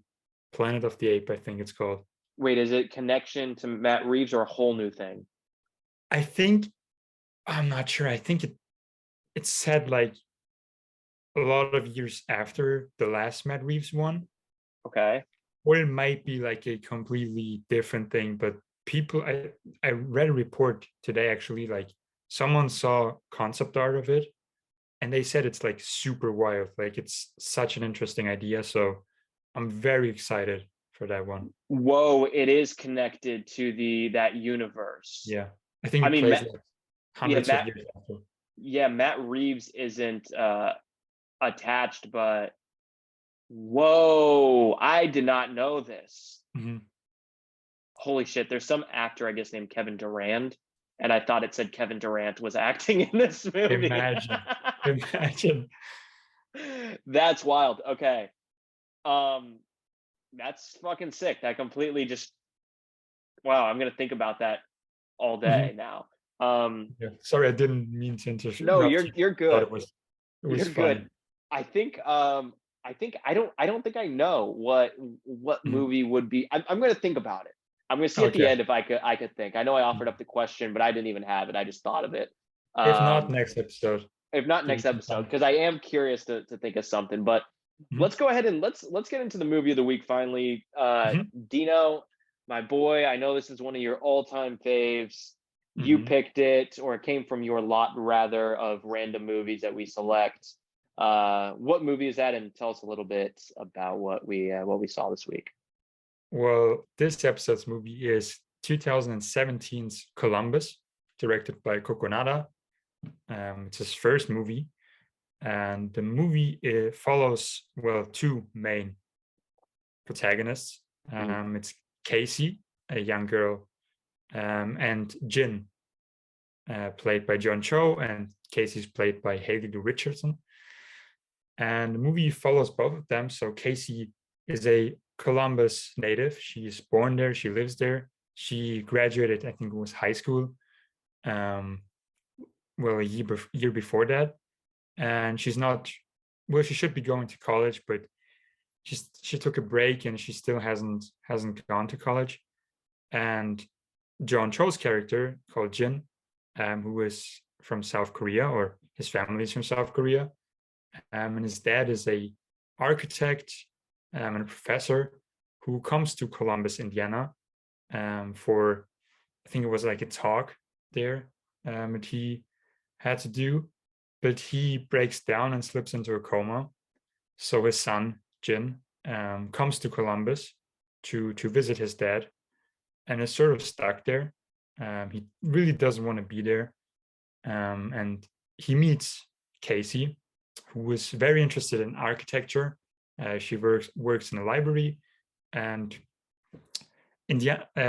Planet of the Ape, I think it's called. Wait, is it connection to Matt Reeves or a whole new thing? I think I'm not sure. I think it's said like a lot of years after the last Matt Reeves one, Okay. or it might be like a completely different thing. But people, I read a report today actually, like someone saw concept art of it, and they said it's like super wild. Like it's such an interesting idea. So I'm very excited for that one. Whoa, it is connected to the that universe. Yeah, I think I it mean, plays Matt, like yeah, hundreds of Matt, years after. yeah, Matt Reeves isn't attached, but whoa, I did not know this. Mhm. Holy shit, there's some actor I guess named Kevin Durand, and I thought it said Kevin Durant was acting in this movie. Imagine, imagine. That's wild. Okay. Um, that's fucking sick. That completely just wow, I'm gonna think about that all day Mhm. now. Yeah. Sorry, I didn't mean to No, interrupt you're you. you're Thought good. it was You're good. funny. I think I don't think I know what Mhm. movie would be. I'm gonna think about it. I'm gonna see at the Okay. end if I could think. I know I offered up the question, but I didn't even have it. I just thought of it. If not, Um, next episode, if not give you next some episode, time. because I am curious to think of something. But Mhm. let's go ahead and let's get into the movie of the week finally. Mhm. Dino, my boy, I know this is one of your all-time faves. You Mhm. picked it, or it came from your lot rather of random movies that we select. What movie is that? And tell us a little bit about what we saw this week. Well, this episode's movie is 2017's Columbus, directed by Kogonada. It's his first movie, and the movie follows well two main protagonists. Mm, It's Casey, a young girl, and Jin, played by John Cho, and Casey's played by Haley Lou Richardson. And the movie follows both of them. So Casey is a Columbus native. She's born there. She lives there. She graduated, I think it was high school. Um, well, year before that. and she's not, well, she should be going to college, but she took a break and she still hasn't gone to college. And John Cho's character, called Jin, who is from South Korea, or his family is from South Korea, and his dad is a architect and a professor who comes to Columbus, Indiana, for, I think it was like a talk there, that he had to do, but he breaks down and slips into a coma. So his son Jin comes to Columbus to visit his dad, and is sort of stuck there. He really doesn't want to be there, and he meets Casey, who is very interested in architecture. She works in a library, and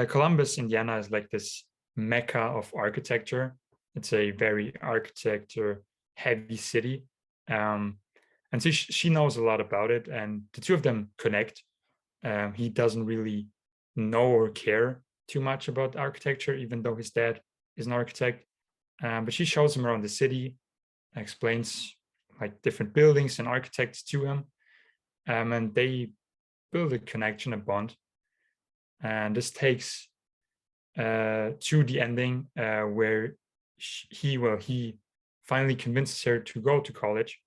Columbus, Indiana, is like this mecca of architecture. It's a very architecture heavy city, and so she knows a lot about it, and the two of them connect. He doesn't really know or care too much about architecture, even though his dad is an architect. But she shows him around the city, explains like different buildings and architects to him, and they build a connection, a bond. And this takes to the ending, where he finally convinces her to go to college,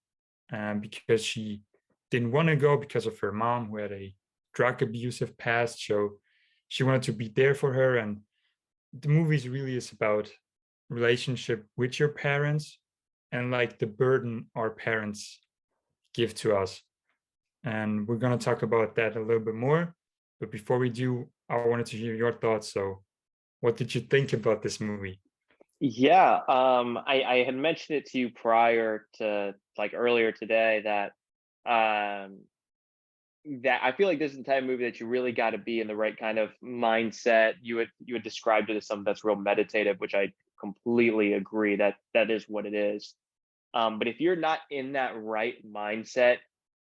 because she didn't want to go because of her mom, who had a drug abusive past. So she wanted to be there for her. And the movie really is about relationship with your parents, and like the burden our parents give to us. And we're going to talk about that a little bit more. But before we do, I wanted to hear your thoughts. So what did you think about this movie? Yeah, I had mentioned it to you prior to, like, earlier today, um, that I feel like this is the type of movie that you really got to be in the right kind of mindset. You had described it as something that's real meditative, which I completely agree that that is what it is. But if you're not in that right mindset,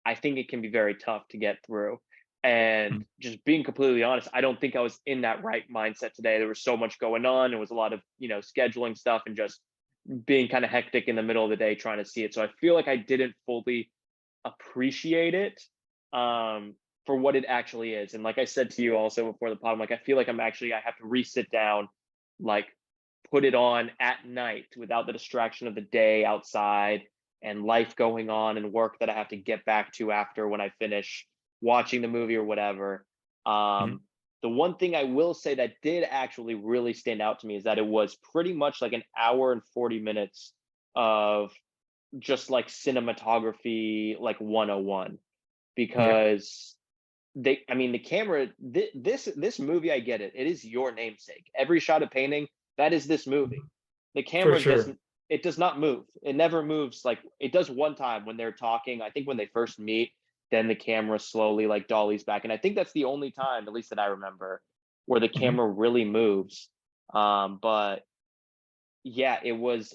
I think it can be very tough to get through. And Mm. just being completely honest, I don't think I was in that right mindset today. There was so much going on. There was a lot of, scheduling stuff and just being kind of hectic in the middle of the day trying to see it. So I feel like I didn't fully appreciate it, for what it actually is. And like I said to you also before the pod, like, I feel like I have to re-sit down, like, put it on at night without the distraction of the day outside and life going on and work that I have to get back to after when I finish watching the movie or whatever. Mhm. Um, the one thing I will say that did actually really stand out to me is that it was pretty much like an hour and 40 minutes of just like cinematography, like 101, Yeah, because the camera, this movie, I get it, it is your namesake. Every shot of painting, that is this movie. The for camera sure. doesn't, it does not move, it never moves. Like, it does one time when they're talking, I think when they first meet, then the camera slowly like dollies back, and I think that's the only time, at least that I remember, where the Mhm. camera really moves. But yeah, it was,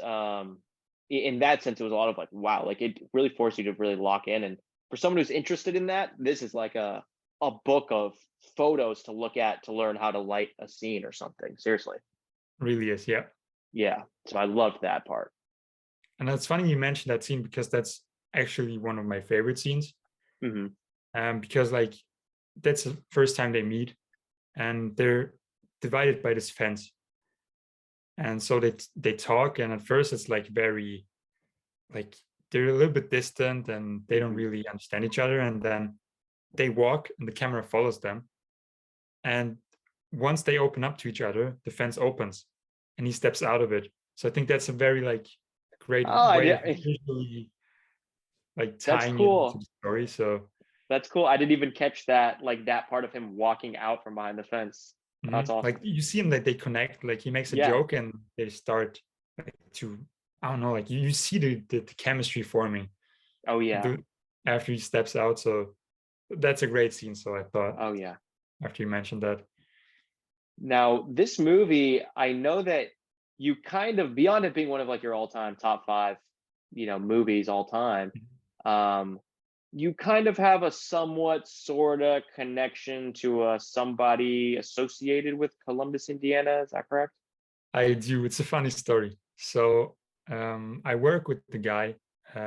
in that sense, it was a lot of like, wow, like, it really forced you to really lock in. And for someone who's interested in that, this is like a book of photos to look at to learn how to light a scene or something. Seriously. Really is, yeah. Yeah. So I loved that part. And it's funny you mentioned that scene, because that's actually one of my favorite scenes. Hmm. Because like that's the first time they meet, and they're divided by this fence. And so they talk, and at first it's like very, like, they're a little bit distant and they don't Hmm. really understand each other. And then they walk and the camera follows them. And once they open up to each other, the fence opens and he steps out of it. So I think that's a very like great Oh, way of yeah. visually like That's tying it into cool. the story. So That's cool. I didn't even catch that, like, that part of him walking out from behind the fence. That's like awesome. you see him, that they connect, like he makes a Yeah. joke and they start like to, I don't know, like you see the chemistry forming Oh yeah. the, after he steps out. So that's a great scene. So I thought, Oh yeah. after you mentioned that. Now, this movie, I know that you kind of, beyond it being one of like your all-time top five, movies all time, um, you kind of have a somewhat sort of connection to somebody associated with Columbus, Indiana. Is that correct? I do. It's a funny story. So I work with the guy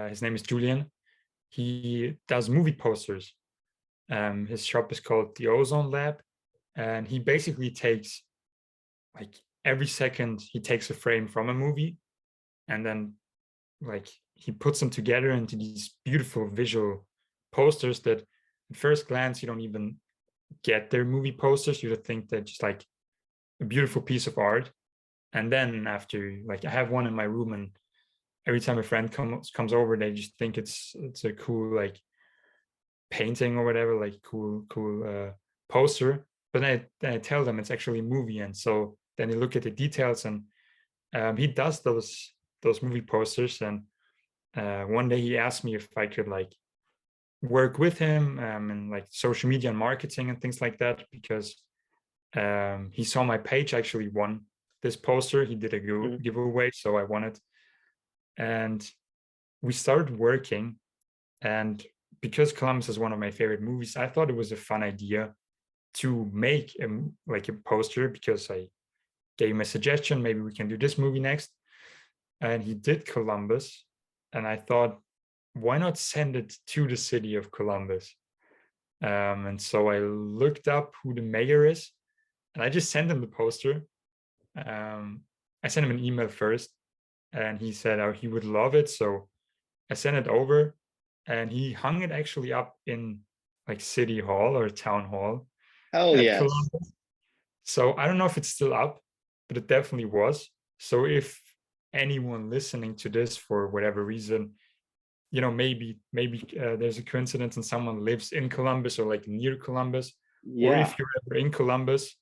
His name is Julian. He does movie posters. His shop is called the Ozone Lab, and he basically takes like every second he takes a frame from a movie, and then like he puts them together into these beautiful visual posters that at first glance you don't even get their movie posters. You would think they're just like a beautiful piece of art. And then after, like, I have one in my room, and every time a friend comes over, they just think it's a cool like painting or whatever, like cool poster. But then I tell them it's actually a movie, and so then they look at the details, and he does those movie posters. And one day he asked me if I could like work with him in like social media and marketing and things like that, because he saw my page actually won this poster. He did a Mhm. giveaway, so I won it, and we started working. And because Columbus is one of my favorite movies, I thought it was a fun idea to make like a poster, because I gave him a suggestion, maybe we can do this movie next. And he did Columbus, and I thought, why not send it to the city of Columbus? And so I looked up who the mayor is, and I just sent him the poster. um, I sent him an email first, and he said, oh, he would love it. So I sent it over, and he hung it actually up in like city hall or town hall Hell at yes. Columbus. So I don't know if it's still up, but it definitely was. So if anyone listening to this for whatever reason, maybe there's a coincidence and someone lives in Columbus or like near Columbus, or Yeah. if you're ever in Columbus,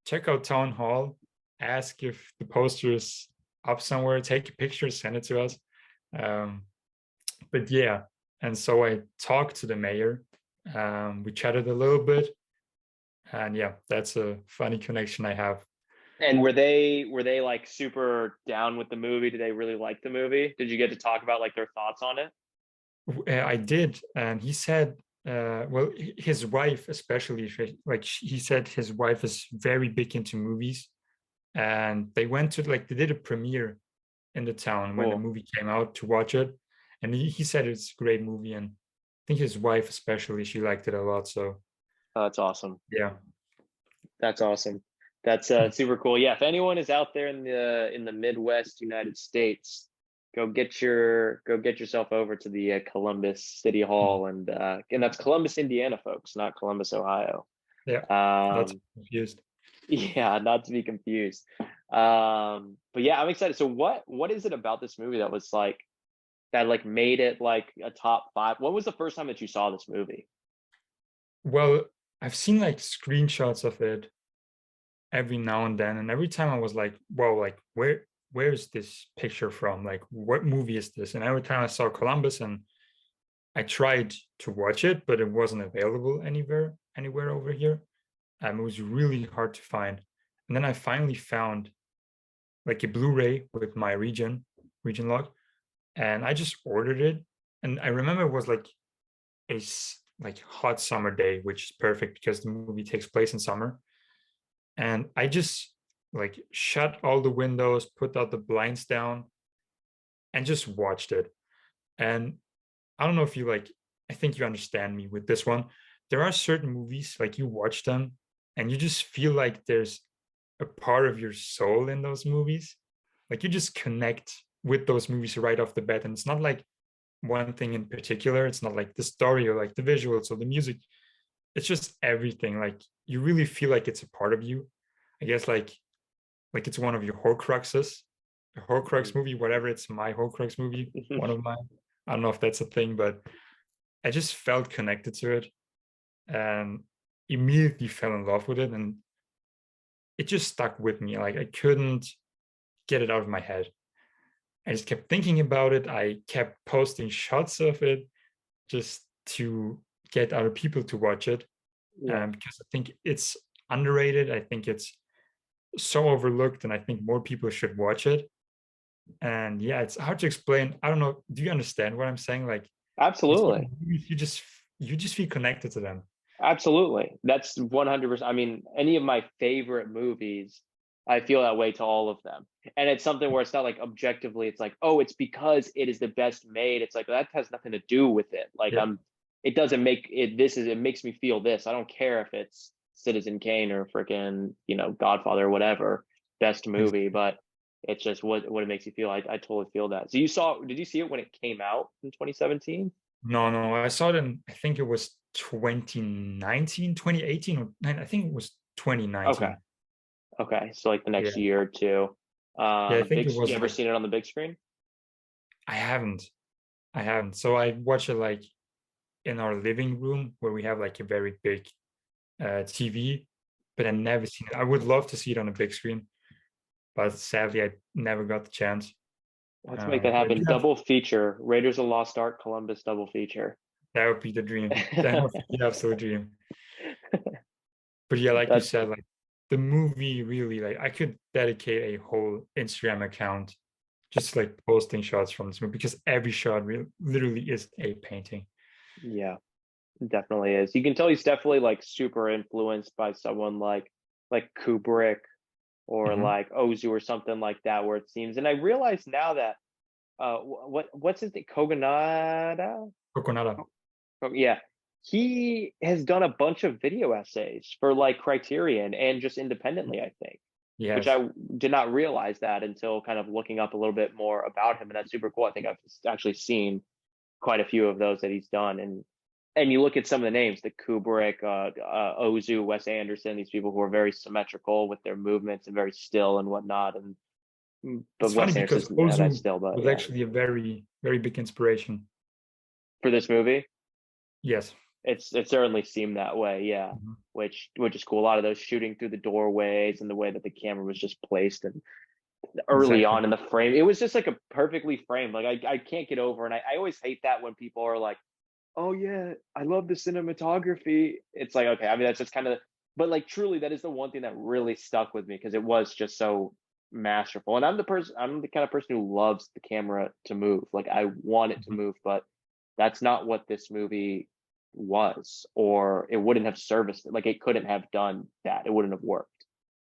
check out town hall, ask if the poster is up somewhere, take a picture, send it to us. um, but yeah, and so I talked to the mayor. We chatted a little bit, and yeah, that's a funny connection I have. And were they like super down with the movie? Did they really like the movie? Did you get to talk about like their thoughts on it? I did, and he said, well, his wife especially, like he said, his wife is very big into movies, and they went to like they did a premiere in the town when the Cool. movie came out to watch it, and he said it's a great movie, and I think his wife especially, she liked it a lot. So Oh, that's awesome. yeah. That's awesome. That's super cool. Yeah, if anyone is out there in the Midwest United States, go get yourself over to the Columbus City Hall, and that's Columbus, Indiana, folks, not Columbus, Ohio. Yeah, that's Um, confused. yeah, not to be confused. But yeah, I'm excited. So what is it about this movie that was like that like made it like a top five? When was the first time that you saw this movie? Well, I've seen like screenshots of it every now and then, and every time I was like, "Whoa, like where's this picture from? Like, what movie is this?" And every time I saw Columbus, and I tried to watch it, but it wasn't available anywhere over here. It was really hard to find. And then I finally found like a Blu-ray with my region log, and I just ordered it. And I remember it was like like hot summer day, which is perfect because the movie takes place in summer. And I just like shut all the windows, put out the blinds down, and just watched it. And I don't know if you like, I think you understand me with this one. There are certain movies like you watch them and you just feel like there's a part of your soul in those movies. Like you just connect with those movies right off the bat. And it's not like one thing in particular. It's not like the story or like the visuals or the music. It's just everything. Like you really feel like it's a part of you. I guess like it's one of your Horcruxes, a Horcrux movie, whatever. It's my Horcrux movie, one of mine. I don't know if that's a thing, but I just felt connected to it and immediately fell in love with it, and it just stuck with me. Like I couldn't get it out of my head. I just kept thinking about it. I kept posting shots of it just to get other people to watch it, Yeah. because I think it's underrated. I think it's so overlooked, and I think more people should watch it. And yeah, it's hard to explain. I don't know. Do you understand what I'm saying? Like with Absolutely. certain movies, you just feel connected to them. Absolutely. That's 100%. I mean, any of my favorite movies, I feel that way to all of them. And it's something where it's not like objectively, it's like, oh, it's because it is the best made. It's like that has nothing to do with it. Like Yeah. it doesn't make it it makes me feel this. I don't care if it's Citizen Kane or freaking, Godfather or whatever, best movie, but it's just what it makes you feel. I totally feel that. So did you see it when it came out in 2017? No, no, I saw it in, I think it was 2019, 2018, or I think it was Okay. 2019. Okay. So like the Yeah. next year or two. Yeah, I think it You was ever like, seen it on the big screen? I haven't. I haven't. So I watch it like in our living room where we have like a very big TV, but I never seen it. I would love to see it on a big screen, but sadly I never got the chance. Let's make that But happen. yeah, Double feature. Raiders of the Lost Ark, Columbus double feature. that would be the dream. That would be the absolute dream. But yeah, like you That's said, like the movie really, like I could dedicate a whole Instagram account just like posting shots from this movie because every shot literally is a painting. yeah, definitely is. You can tell he's definitely like super influenced by someone like Kubrick or Hmm. like Ozu or something like that, where it seems. And I realize now that what's his name? Kogonada? Kogonada. Oh, yeah. He has done a bunch of video essays for like Criterion and just independently, I think, which Yes. I did not realize that until kind of looking up a little bit more about him. And that's super cool. I think I've actually seen quite a few of those that he's done. And you look at some of the names, the Kubrick, Ozu, Wes Anderson, these people who are very symmetrical with their movements and very still and whatnot. But It's funny Wes because Anderson doesn't have that Ozu still, but was yeah, actually a very, very big inspiration. for this movie, Yes. it certainly seemed that way. Yeah, Mhm. which is cool. A lot of those shooting through the doorways and the way that the camera was just placed and early Exactly. on in the frame, it was just like a perfectly framed. Like I can't get over, and I always hate that when people are like, oh yeah, I love the cinematography. It's like, okay, I mean that's just kind of, but like truly that is the one thing that really stuck with me because it was just so masterful. And I'm the kind of person who loves the camera to move. Like I want it to Mhm. move, but that's not what this movie was, or it wouldn't have serviced it. Like it couldn't have done that. It wouldn't have worked.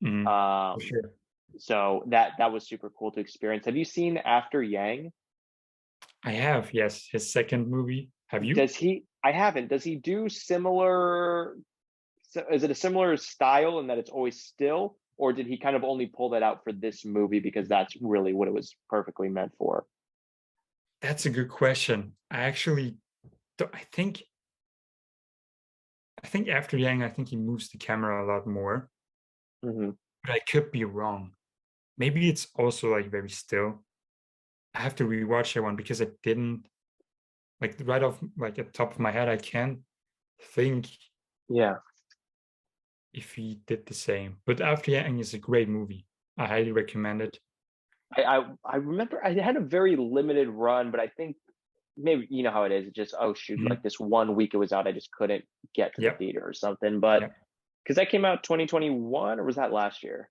Mhm. For Um, sure. so that was super cool to experience. Have you seen After Yang? I have, yes, his second movie. Have you? Does he? I haven't. Does he do similar? So is it a similar style in that it's always still, or did he kind of only pull that out for this movie because that's really what it was perfectly meant for? That's a good question. I actually, I think after Yang, I think he moves the camera a lot more, Hmm. but I could be wrong. Maybe it's also like very still. I have to rewatch that one because I didn't like right off like at the top of my head. I can't think Yeah, if he did the same. But After Yang is a great movie. I highly recommend it. I remember I had a very limited run, but I think maybe you know how it is. It just, oh shoot, like Mhm. this one week it was out, I just couldn't get to the Yep. theater or something. But Yep. because that came out 2021 or was that last year?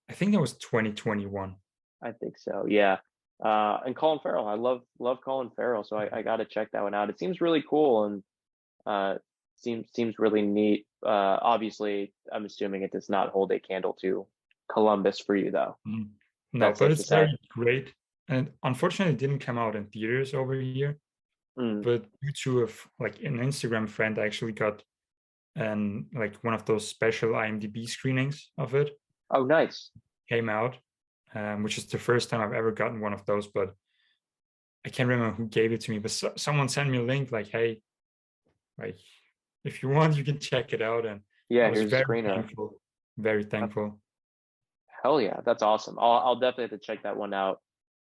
I think that was 2021. I think so. Yeah. And Colin Farrell, I love Colin Farrell, so I got to check that one out. It seems really cool and uh, seems really neat. Obviously, I'm assuming it does not hold a candle to Columbus for you, though. Mhm. No, That's but safe to it's say. very great. And unfortunately, it didn't come out in theaters over here. Mm. But due to like an Instagram friend, I actually got like one of those special IMDb screenings of it Oh, nice. came out, which is the first time I've ever gotten one of those. But I can't remember who gave it to me. But someone sent me a link like, "Hey, like if you want, you can check it out." And I Yeah, was here's a very screener. thankful, very Uh, thankful. Hell yeah, that's awesome. I'll definitely have to check that one out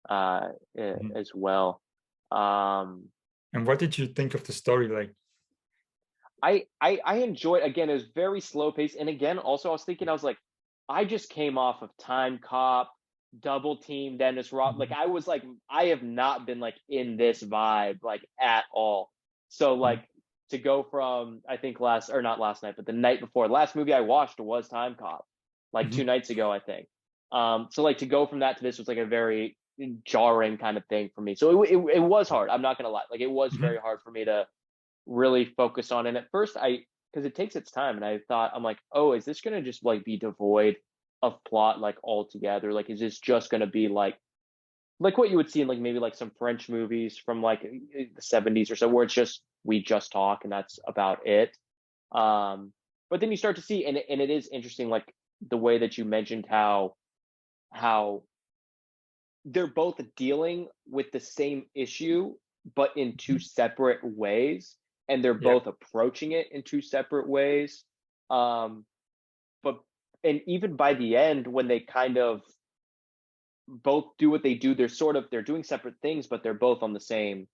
Mhm. as well. Um, And what did you think of the story? Like, I enjoyed, again, it was very slow paced. And again, also I was thinking, I was like, I just came off of Time Cop, Double Team, Dennis Rob. Like mhm, I was like, I have not been like in this vibe like at all. So mhm, like to go from, I think last or not last night, but the night before, the last movie I watched was Time Cop, like mhm, 2 nights ago, I think. So like to go from that to this was like a very jarring kind of thing for me. So it was hard. I'm not gonna lie. Like it was mhm, very hard for me to really focus on. And at first, because it takes its time, and I thought, I'm like, oh, is this gonna just like be devoid of plot like altogether? Like, is this just going to be like what you would see in like maybe like some French movies from like the 70s or so, where it's just we just talk and that's about it. But then you start to see, and it is interesting, like the way that you mentioned how they're both dealing with the same issue, but in two Mhm. separate ways, and they're Yeah. both approaching it in two separate ways. Um, but and even by the end, when they kind of both do what they do, they're doing separate things, but they're both on the same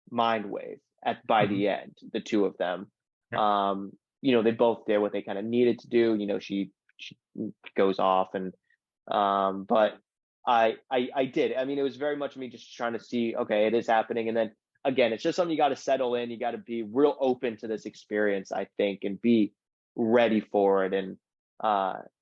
mind wave at by Mhm. the end, the two of them. Yeah. Um, they both did what they kind of needed to do. She goes off and but I did. I mean, it was very much me just trying to see, okay, it is happening. And then again, it's just something you got to settle in. You got to be real open to this experience, I think, and be ready for it. And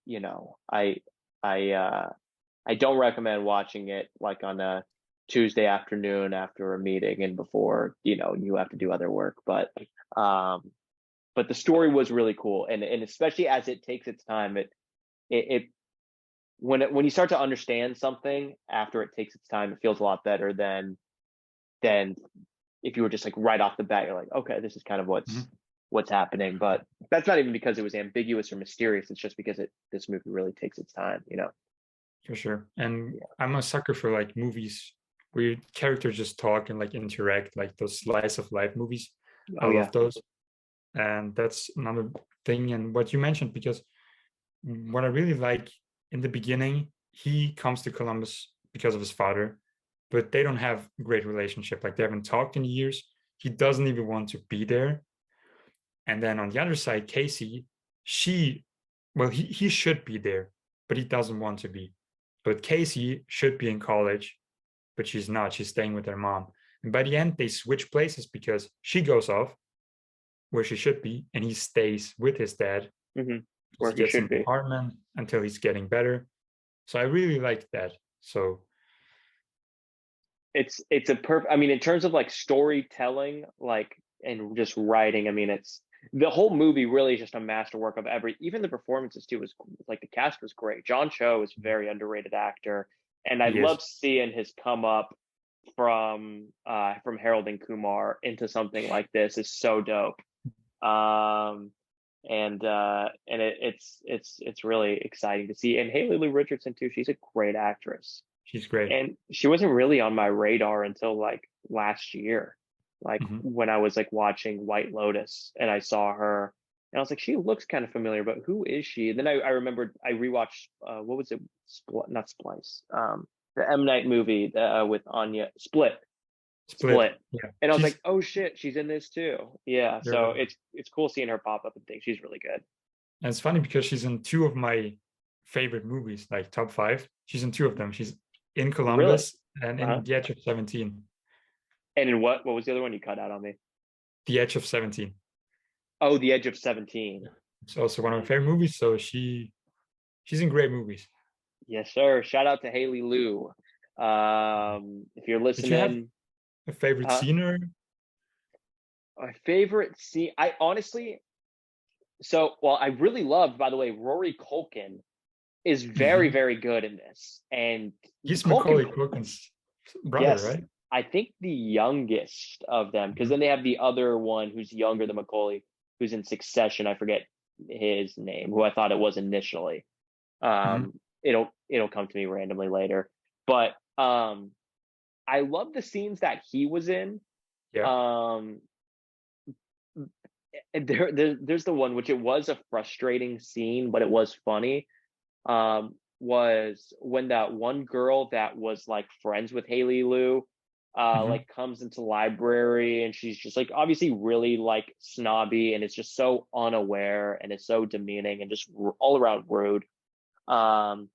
you know, I I don't recommend watching it like on a Tuesday afternoon after a meeting and before, you have to do other work. Um but the story was really cool, and especially as it takes its time, it when you start to understand something after it takes its time, it feels a lot better than if you were just like right off the bat, you're like, okay, this is kind of Mhm. what's happening. But that's not even because it was ambiguous or mysterious. It's just because this movie really takes its time. For sure. And Yeah. I'm a sucker for like movies where characters just talk and like interact, like those slice of life movies. I Oh love yeah. those. And that's another thing. And what you mentioned, because what I really like in the beginning, he comes to Columbus because of his father, but they don't have a great relationship. Like they haven't talked in years. He doesn't even want to be there. And then on the other side, Casey, she, well, he should be there, but he doesn't want to be. But Casey should be in college, but she's not. She's staying with her mom. And by the end, they switch places because she goes off where she should be, and he stays with his dad Hmm. because Where he he gets an should be. apartment until he's getting better. So I really like that. So It's a perfect. I mean, in terms of like storytelling, like and just writing. I mean, it's the whole movie really is just a masterwork of even the performances too was like the cast was great. John Cho is a very underrated actor, and I he is. love seeing his come up from Harold and Kumar into something like this is so dope. Um, and it's really exciting to see. And Haley Lou Richardson too. She's a great actress. She's great. And she wasn't really on my radar until like last year, like Mhm. when I was like watching White Lotus and I saw her and I was like, she looks kind of familiar, but who is she? And then I remembered I rewatched what was it? Not Splice. The M Night movie with Anya Split. Split. Yeah. And I was She's like, oh shit, she's in this too. Yeah. you're So right. it's cool seeing her pop up and things. She's really good. And it's funny because she's in two of my favorite movies, like top five. She's in two of them. She's in Really? Columbus and Uh-huh. in The Edge of 17. And in what was the other one you cut out on me? The Edge of 17. Oh, The Edge of 17. It's also one of my favorite movies. So she's in great movies. Yes, sir. Shout out to Haley Lou. If you're Did you have listening, a favorite uh, scene or? my favorite scene, I honestly, well, I really loved, by the way, Rory Culkin is very, Mhm. very good in this. And He's Culkin, Macaulay Culkin's brother, yes, right? I think the youngest of them, because Mhm. then they have the other one who's younger than Macaulay, who's in Succession. I forget his name, who I thought it was initially. Mhm. It'll come to me randomly later. But I love the scenes that he was in. Yeah. Um, there's the one which it was a frustrating scene, but it was funny. Was when that one girl that was like friends with Haley Lou, Mhm. like comes into the library and she's just like obviously really like snobby and it's just so unaware and it's so demeaning and just all around rude. Um,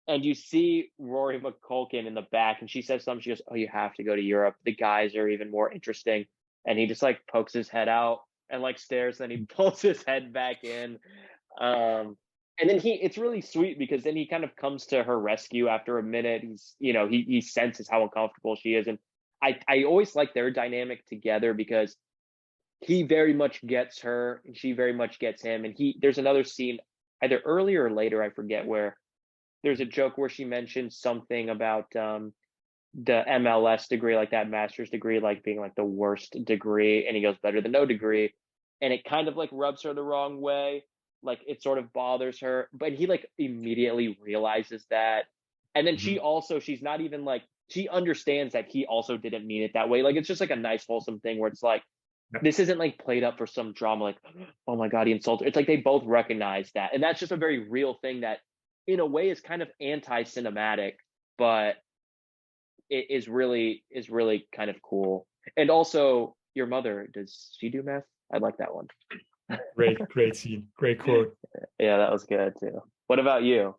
and you see Rory McCulkin in the back, and she says something. She goes, "Oh, you have to go to Europe. The guys are even more interesting." And he just like pokes his head out and like stares. Then he pulls his head back in. And then it's really sweet because then he kind of comes to her rescue after a minute. He senses how uncomfortable she is, and I always like their dynamic together because he very much gets her and she very much gets him. And there's another scene either earlier or later, I forget where there's a joke where she mentions something about the MLS degree, like that master's degree, like being like the worst degree, and he goes better than no degree, and it kind of like rubs her the wrong way, like it sort of bothers her, but he like immediately realizes that, and then Mhm. she's not even like, she understands that he also didn't mean it that way. Like it's just like a nice wholesome thing where it's like, Yeah. this isn't like played up for some drama, like, oh my god, he insulted her. It's like they both recognize that, and that's just a very real thing that in a way is kind of anti-cinematic, but it is really kind of cool. And also, your mother, does she do meth? I like that one. Great scene, great quote. Yeah, that was good too. What about you?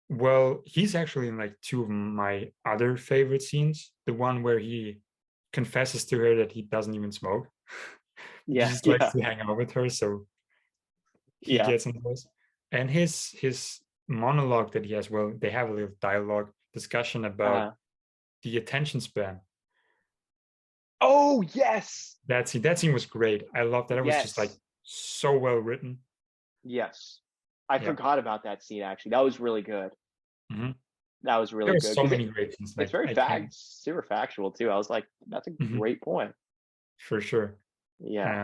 Well, he's actually in like two of my other favorite scenes. The one where he confesses to her that he doesn't even smoke. He Yeah, just likes yeah, to hang out with her, so he yeah. gets into this. And his monologue that he has, well, they have a little dialogue discussion about Uh, the attention span. oh yes, That scene was great. I love that. It was just like yes, so well written. yes. I Yeah. forgot about that scene actually. That was really good. Mhm. That was There really are good so because many great scenes. it's Like very I can't super factual too. I was like, that's a Mhm. great point. For sure. Yeah,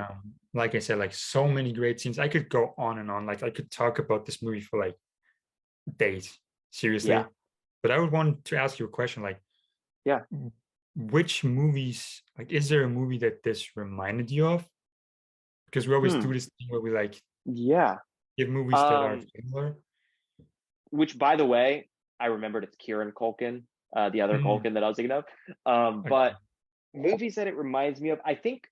Like I said, like so many great scenes. I could go on and on. Like I could talk about this movie for like days, yeah, seriously. But I would want to ask you a question, like yeah. which movies, like is there a movie that this reminded you of? Because we always do Hmm. this thing where we like Yeah. give movies that are Um, similar. which by the way, I remembered it's Kieran Culkin, the other Mm, Culkin that I was thinking of. But okay. movies that it reminds me of, I think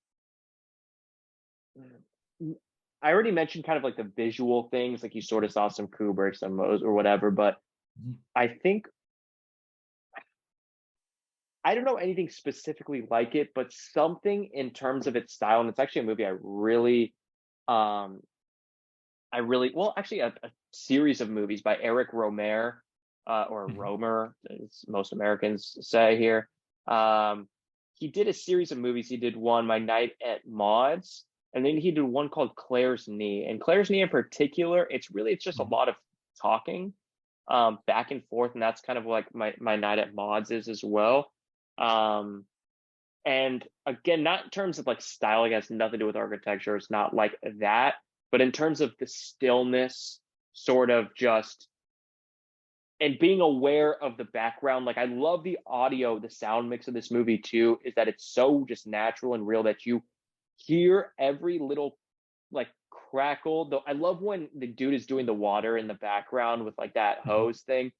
I already mentioned kind of like the visual things, like you sort of saw some Kubrick, some O's or whatever, but Mhm, I think I don't know anything specifically like it, but something in terms of its style, and it's actually a movie um well, actually a series of movies by Eric Romer, or mhm, Romer, as most Americans say here. Um, he did a series of movies. He did one, My Night at Maud's, and then he did one called Claire's Knee. And Claire's Knee in particular, it's just a mhm, lot of talking, back and forth, and that's kind of like my Night at Maud's is as well. Um, and again, not in terms of like style, it has nothing to do with architecture. It's not like that, but in terms of the stillness, sort of just, and being aware of the background. Like I love the audio, the sound mix of this movie too, is that it's so just natural and real that you hear every little like crackle. Though I love when the dude is doing the water in the background with like that mhm, hose thing,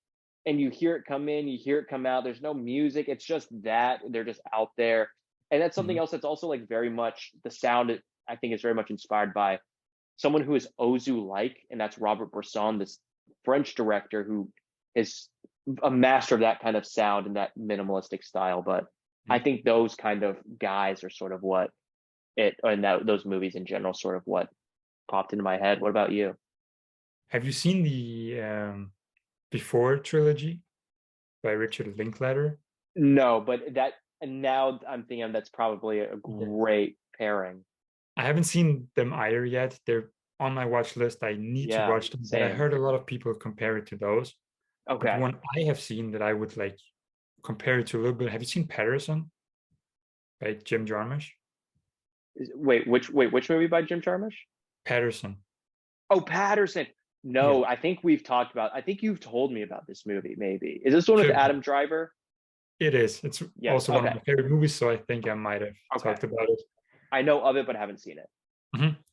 and you hear it come in, you hear it come out. There's no music. It's just that they're just out there. And that's something mhm, else that's also like very much the sound, I think is very much inspired by someone who is Ozu like, and that's Robert Bresson, this French director who is a master of that kind of sound and that minimalistic style. But I mhm. think those kind of guys are sort of what and those movies in general, sort of what popped into my head. What about you? Have you seen the Before trilogy by Richard Linklater? No, but that, and now I'm thinking that's probably a Yeah. great pairing. I haven't seen them either yet. They're on my watch list. I need to Yeah, watch them, but I same. heard a lot of people compare it to those. But Okay. one I have seen that I would like compare it to a little bit. Have you seen Patterson by Jim Jarmusch? Which movie by Jim Jarmusch? Patterson. Oh, Patterson. Yeah, No, I think we've talked about. I think you've told me about this movie. Maybe is this one with could be. Adam Driver? It is. It's Yes. also one of Okay. my favorite movies, so I think I might have Okay. talked about it. I know of it, but haven't seen it.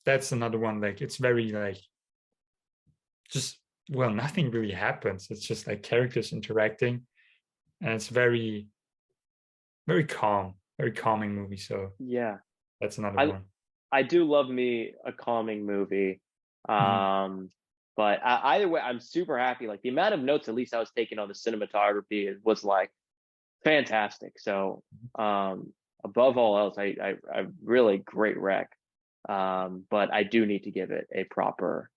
That's another one. Like it's very like just well, nothing really happens. It's just like characters interacting, and it's very calm, very calming movie. So Yeah. that's another I one. I do love me a calming movie. Mhm, Um, but either way, I'm super happy. Like the amount of notes, at least I was taking on the cinematography, it was like fantastic. So, above all else, I really great rec. But I do need to give it a proper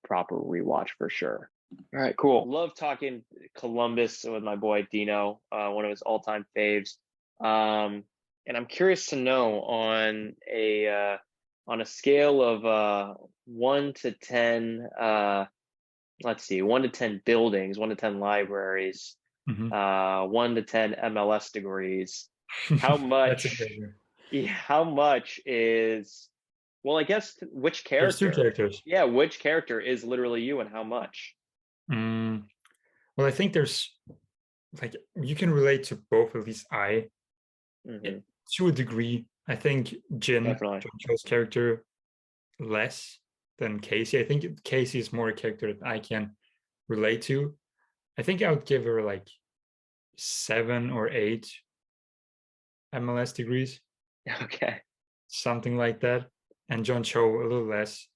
rewatch for sure. All right, cool. Love talking Columbus with my boy Dino, one of his all-time faves. Um, and I'm curious to know on a scale of 1 to 10, let's see, 1 to 10 buildings, 1 to 10 libraries, Mhm. 1 to 10 MLS degrees. How That's a much? good. Yeah, how much is? Well, I guess which There's two character? characters. Yeah, which character is literally you, and how much? Mm, well, I think there's like you can relate to both. At least Hmm. to a degree. I think Definitely. John Cho's character, less than Casey. I think Casey is more a character that I can relate to. I think I would give her like 7 or 8 MLS degrees, Okay. something like that. And John Cho a little less,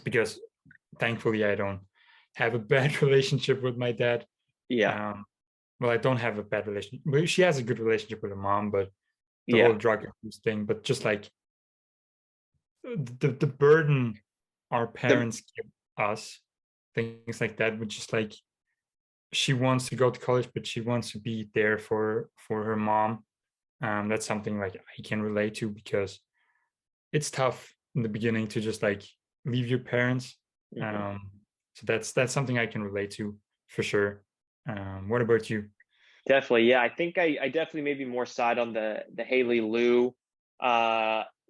because thankfully I don't have a bad relationship with my dad. Yeah. Um, well, I don't have a bad relationship. Well, she has a good relationship with her mom, but the whole Yeah. drug abuse thing. But just like the burden our The parents give us, things like that, which is like she wants to go to college, but she wants to be there for her mom. That's something like I can relate to because it's tough in the beginning to just like leave your parents. mhm. Um, so that's something I can relate to for sure. What about you? Definitely. Yeah, I think I definitely maybe more side on the Haley Liu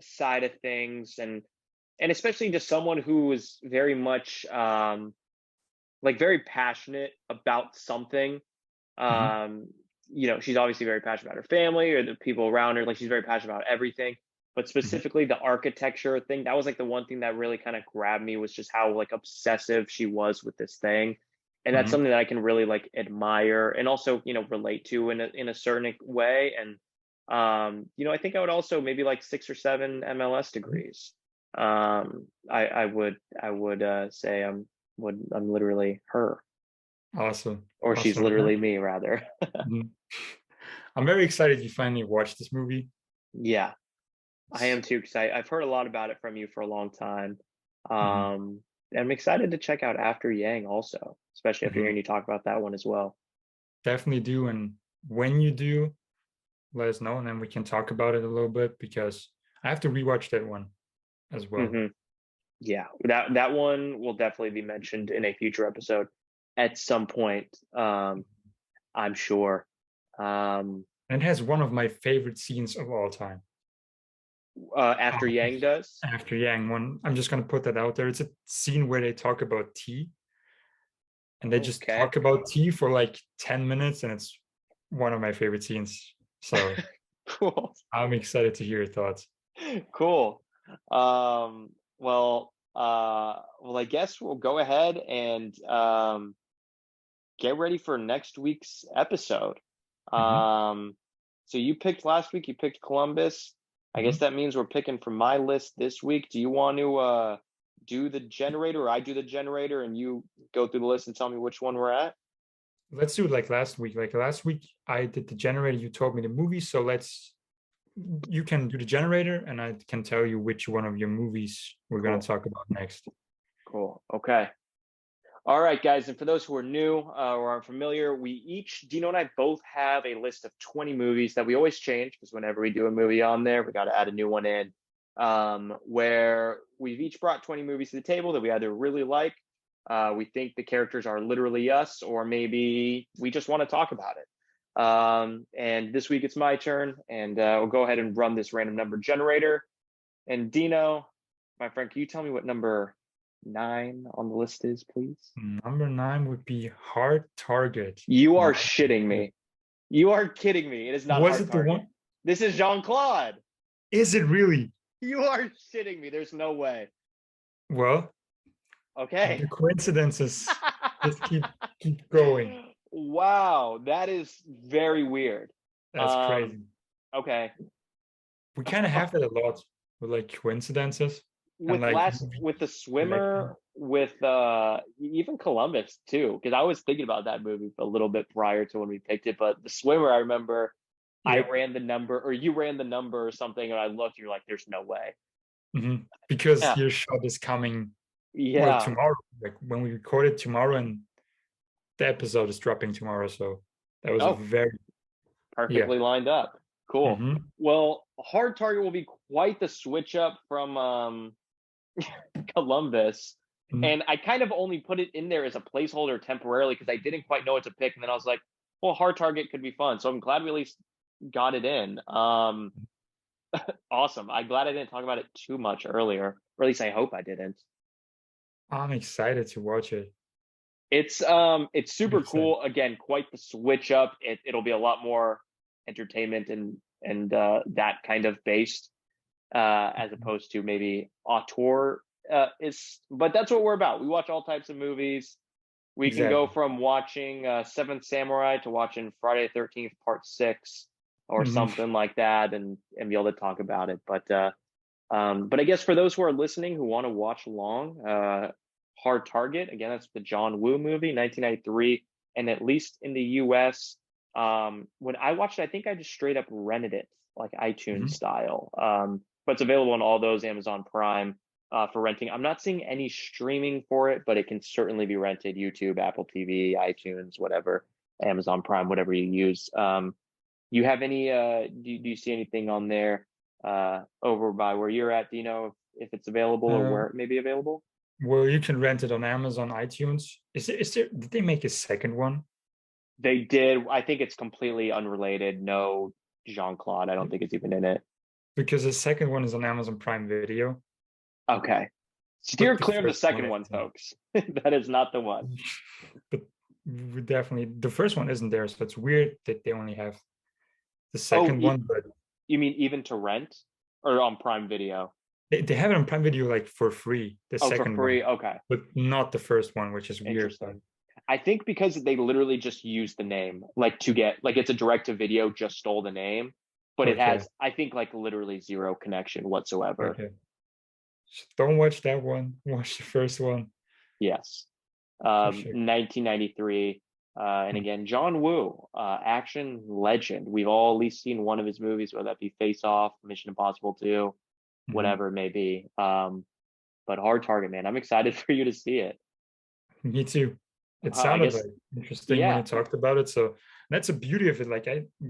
side of things, and especially to someone who is very much like very passionate about something. Mhm, Um, she's obviously very passionate about her family or the people around her. Like she's very passionate about everything, but mhm, specifically the architecture thing, that was like the one thing that really kind of grabbed me was just how like obsessive she was with this thing. And that's mhm. something that I can really like admire and also, relate to in a certain way. And I think I would also maybe like 6 or 7 MLS degrees. I would say I'm literally her, Awesome, or she's awesome. literally me rather. Mhm. I'm very excited you finally watched this movie. Yeah, I S- am too excited. I've heard a lot about it from you for a long time. mhm, And I'm excited to check out After Yang also, especially after mhm. hearing you talk about that one as well. Definitely do, and when you do, let us know, and then we can talk about it a little bit because I have to rewatch that one as well. Hmm. Yeah, that one will definitely be mentioned in a future episode at some point. I'm sure. Um, And it has one of my favorite scenes of all time. After Oh, Yang does. After Yang one, I'm just gonna put that out there. It's a scene where they talk about tea, and they just Okay. talk about tea for like 10 minutes, and it's one of my favorite scenes. So Cool. I'm excited to hear your thoughts. Cool. Well, I guess we'll go ahead and get ready for next week's episode. Mhm, Um, so you picked last week, you picked Columbus. I guess mhm. that means we're picking from my list this week. Do you want to do the generator, or I do the generator and you go through the list and tell me which one we're at? Let's do it like last week. Like last week, I did the generator. You told me the movie, so let's. You can do the generator, and I can tell you which one of your movies we're gonna Cool. talk about next. Cool. Okay. All right, guys. And for those who are new or aren't familiar, Dino and I both have a list of 20 movies that we always change because whenever we do a movie on there, we got to add a new one in. Where we've each brought 20 movies to the table that we either really like, we think the characters are literally us, or maybe we just want to talk about it. And this week it's my turn, and we'll go ahead and run this random number generator. And Dino, my friend, can you tell me what number 9 on the list is, please? Number 9 would be Hard Target. You are My shitting me. You are kidding me. It is not was Hard it the Target. one? This is Jean Claude. Is it really? You are shitting me. There's no way. Well, the Okay. coincidences just keep going. Wow, that is very weird. That's Um, crazy. okay. We kind of have that a lot with like coincidences and like With the connecting. swimmer, with even Columbus too, because I was thinking about that movie a little bit prior to when we picked it, but the swimmer, I remember I Yep. ran the number or you ran the number or something, and I looked, you're like, there's no way. Because Yeah. your shot is coming, well, Yeah. tomorrow. Like when we record it tomorrow, and the episode is dropping tomorrow. So that was a Oh, very, yeah. perfectly lined up. Cool. Hmm. Well, Hard Target will be quite the switch up from Columbus. Mhm. And I kind of only put it in there as a placeholder temporarily because I didn't quite know what to pick. And then I was like, well, Hard Target could be fun. So I'm glad we at least got it in. Awesome. I'm glad I didn't talk about it too much earlier, or at least I hope I didn't. I'm excited to watch it. It's I'm super excited. cool. Again, quite the switch up. It'll be a lot more entertainment and that kind of based as Mhm. opposed to maybe auteur is. But that's what we're about. We watch all types of movies. We can go Exactly. from watching Seventh Samurai to watching Friday the 13th Part 6 or Mhm. something like that, and be able to talk about it. But I guess for those who are listening who want to watch long, Hard Target, again, that's the John Woo movie, 1993. And at least in the US, when I watched it, I think I just straight up rented it, like iTunes Mhm. style. But it's available on all those Amazon Prime for renting. I'm not seeing any streaming for it, but it can certainly be rented YouTube, Apple TV, iTunes, whatever, Amazon Prime, whatever you use. You have any do you see anything on there over by where you're at? Do you know if it's available or Uh, where it may be available? well, you can rent it on Amazon, iTunes. Is there, did they make a second one? They did. I think it's completely unrelated. No Jean Claude. I don't think it's even in it. Because the second one is on Amazon Prime Video, Okay. but Steer the clear of the first one second one, isn't. folks. That is not the one. But we definitely, the first one isn't there, so it's weird that they only have the Oh, second one, but you mean even to rent or on Prime Video? they have it on Prime Video like for free, the Oh, for second one, free. Okay. but not the first one, which is weird. But Interesting. I think because they literally just use the name, like to get like it's a direct to video, just stole the name, but it okay, has, I think, like literally zero connection whatsoever. okay. So don't watch that one. Watch the first one Yes. for sure. 1993. And Mm. again, John Woo, action legend. We've all at least seen one of his movies, whether that be Face Off, Mission Impossible 2, Mhm. whatever it may be. But Hard Target, man, I'm excited for you to see it. Me too. It I sounded guess, like interesting when yeah, you talked about it. So that's the beauty of it. Like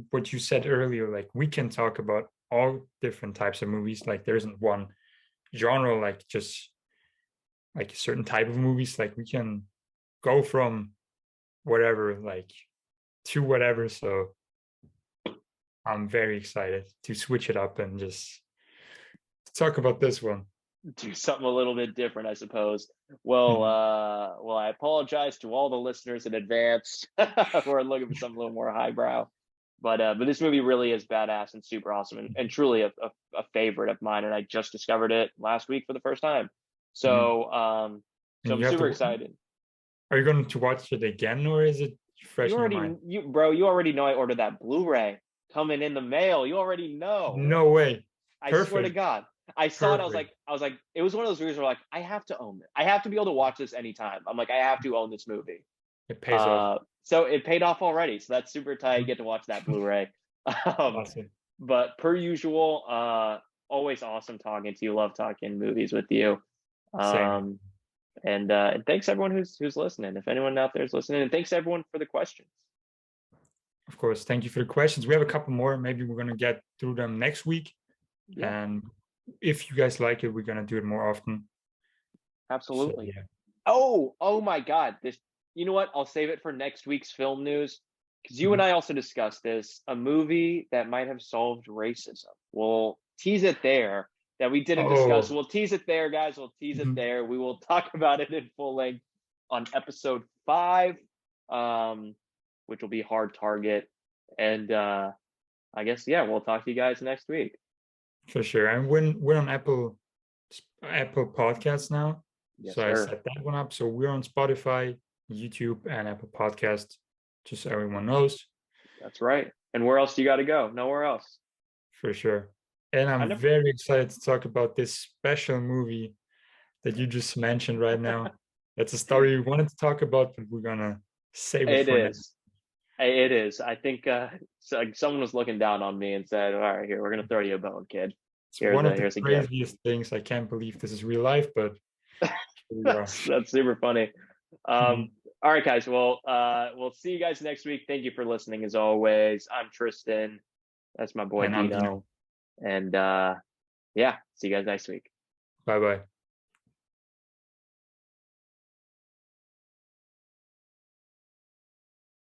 what you said earlier, like we can talk about all different types of movies. Like there isn't one genre, like just like a certain type of movies. Like we can go from whatever, like to whatever. So I'm very excited to switch it up and just talk about this one. do something a little bit different, I suppose. Well, Mhm. I apologize to all the listeners in advance who are looking for something a little more highbrow. But this movie really is badass and super awesome and truly a favorite of mine. And I just discovered it last week for the first time. Mhm. So so And I'm you have super to, excited. are you going to watch it again or is it fresh You in your mind? already you already know I ordered that Blu-ray coming in the mail. You already know. No way. I swear to Perfect. God. I saw it. Perfect. I was like, it was one of those movies where like, I have to own it. I have to be able to watch this anytime. I'm like, I have to own this movie. It pays off. So it paid off already. So that's super tight. Mhm. Get to watch that Blu-ray. Um, Awesome. but per usual, always awesome talking to you. Love talking movies with you. Same. Um, and thanks everyone who's listening. If anyone out there is listening, and thanks everyone for the questions. Of course. Thank you for the questions. We have a couple more. Maybe we're going to get through them next week. Yeah, And if you guys like it, we're going to do it more often. So, absolutely. yeah. Oh my God. This, you know what? I'll save it for next week's film news because you and Mhm. I also discussed this. A movie that might have solved racism. We'll tease it there that we didn't discuss. Oh, We'll tease it there, guys. We'll tease it mhm. there. We will talk about it in full length on episode 5, which will be Hard Target. And I guess, yeah, we'll talk to you guys next week. For sure. And we're on Apple Podcasts now. Yes, So I sir. set that one up. So we're on Spotify, YouTube, and Apple Podcasts, just so everyone knows. That's right. And where else do you got to go? Nowhere else. For sure. And I I'm never. very excited to talk about this special movie that you just mentioned right now. That's a story we wanted to talk about, but we're gonna save it It for next. is. It is. I think so, someone was looking down on me and said, "All right, here we're gonna throw you a bone, kid. It's one of the Here's a gift." craziest things. I can't believe this is real life, but here we are. That's super funny. Mhm. All right, guys. Well, we'll see you guys next week. Thank you for listening, as always. I'm Tristan. That's my boy And I'm Dino. Dino, and yeah, see you guys next week. Bye bye.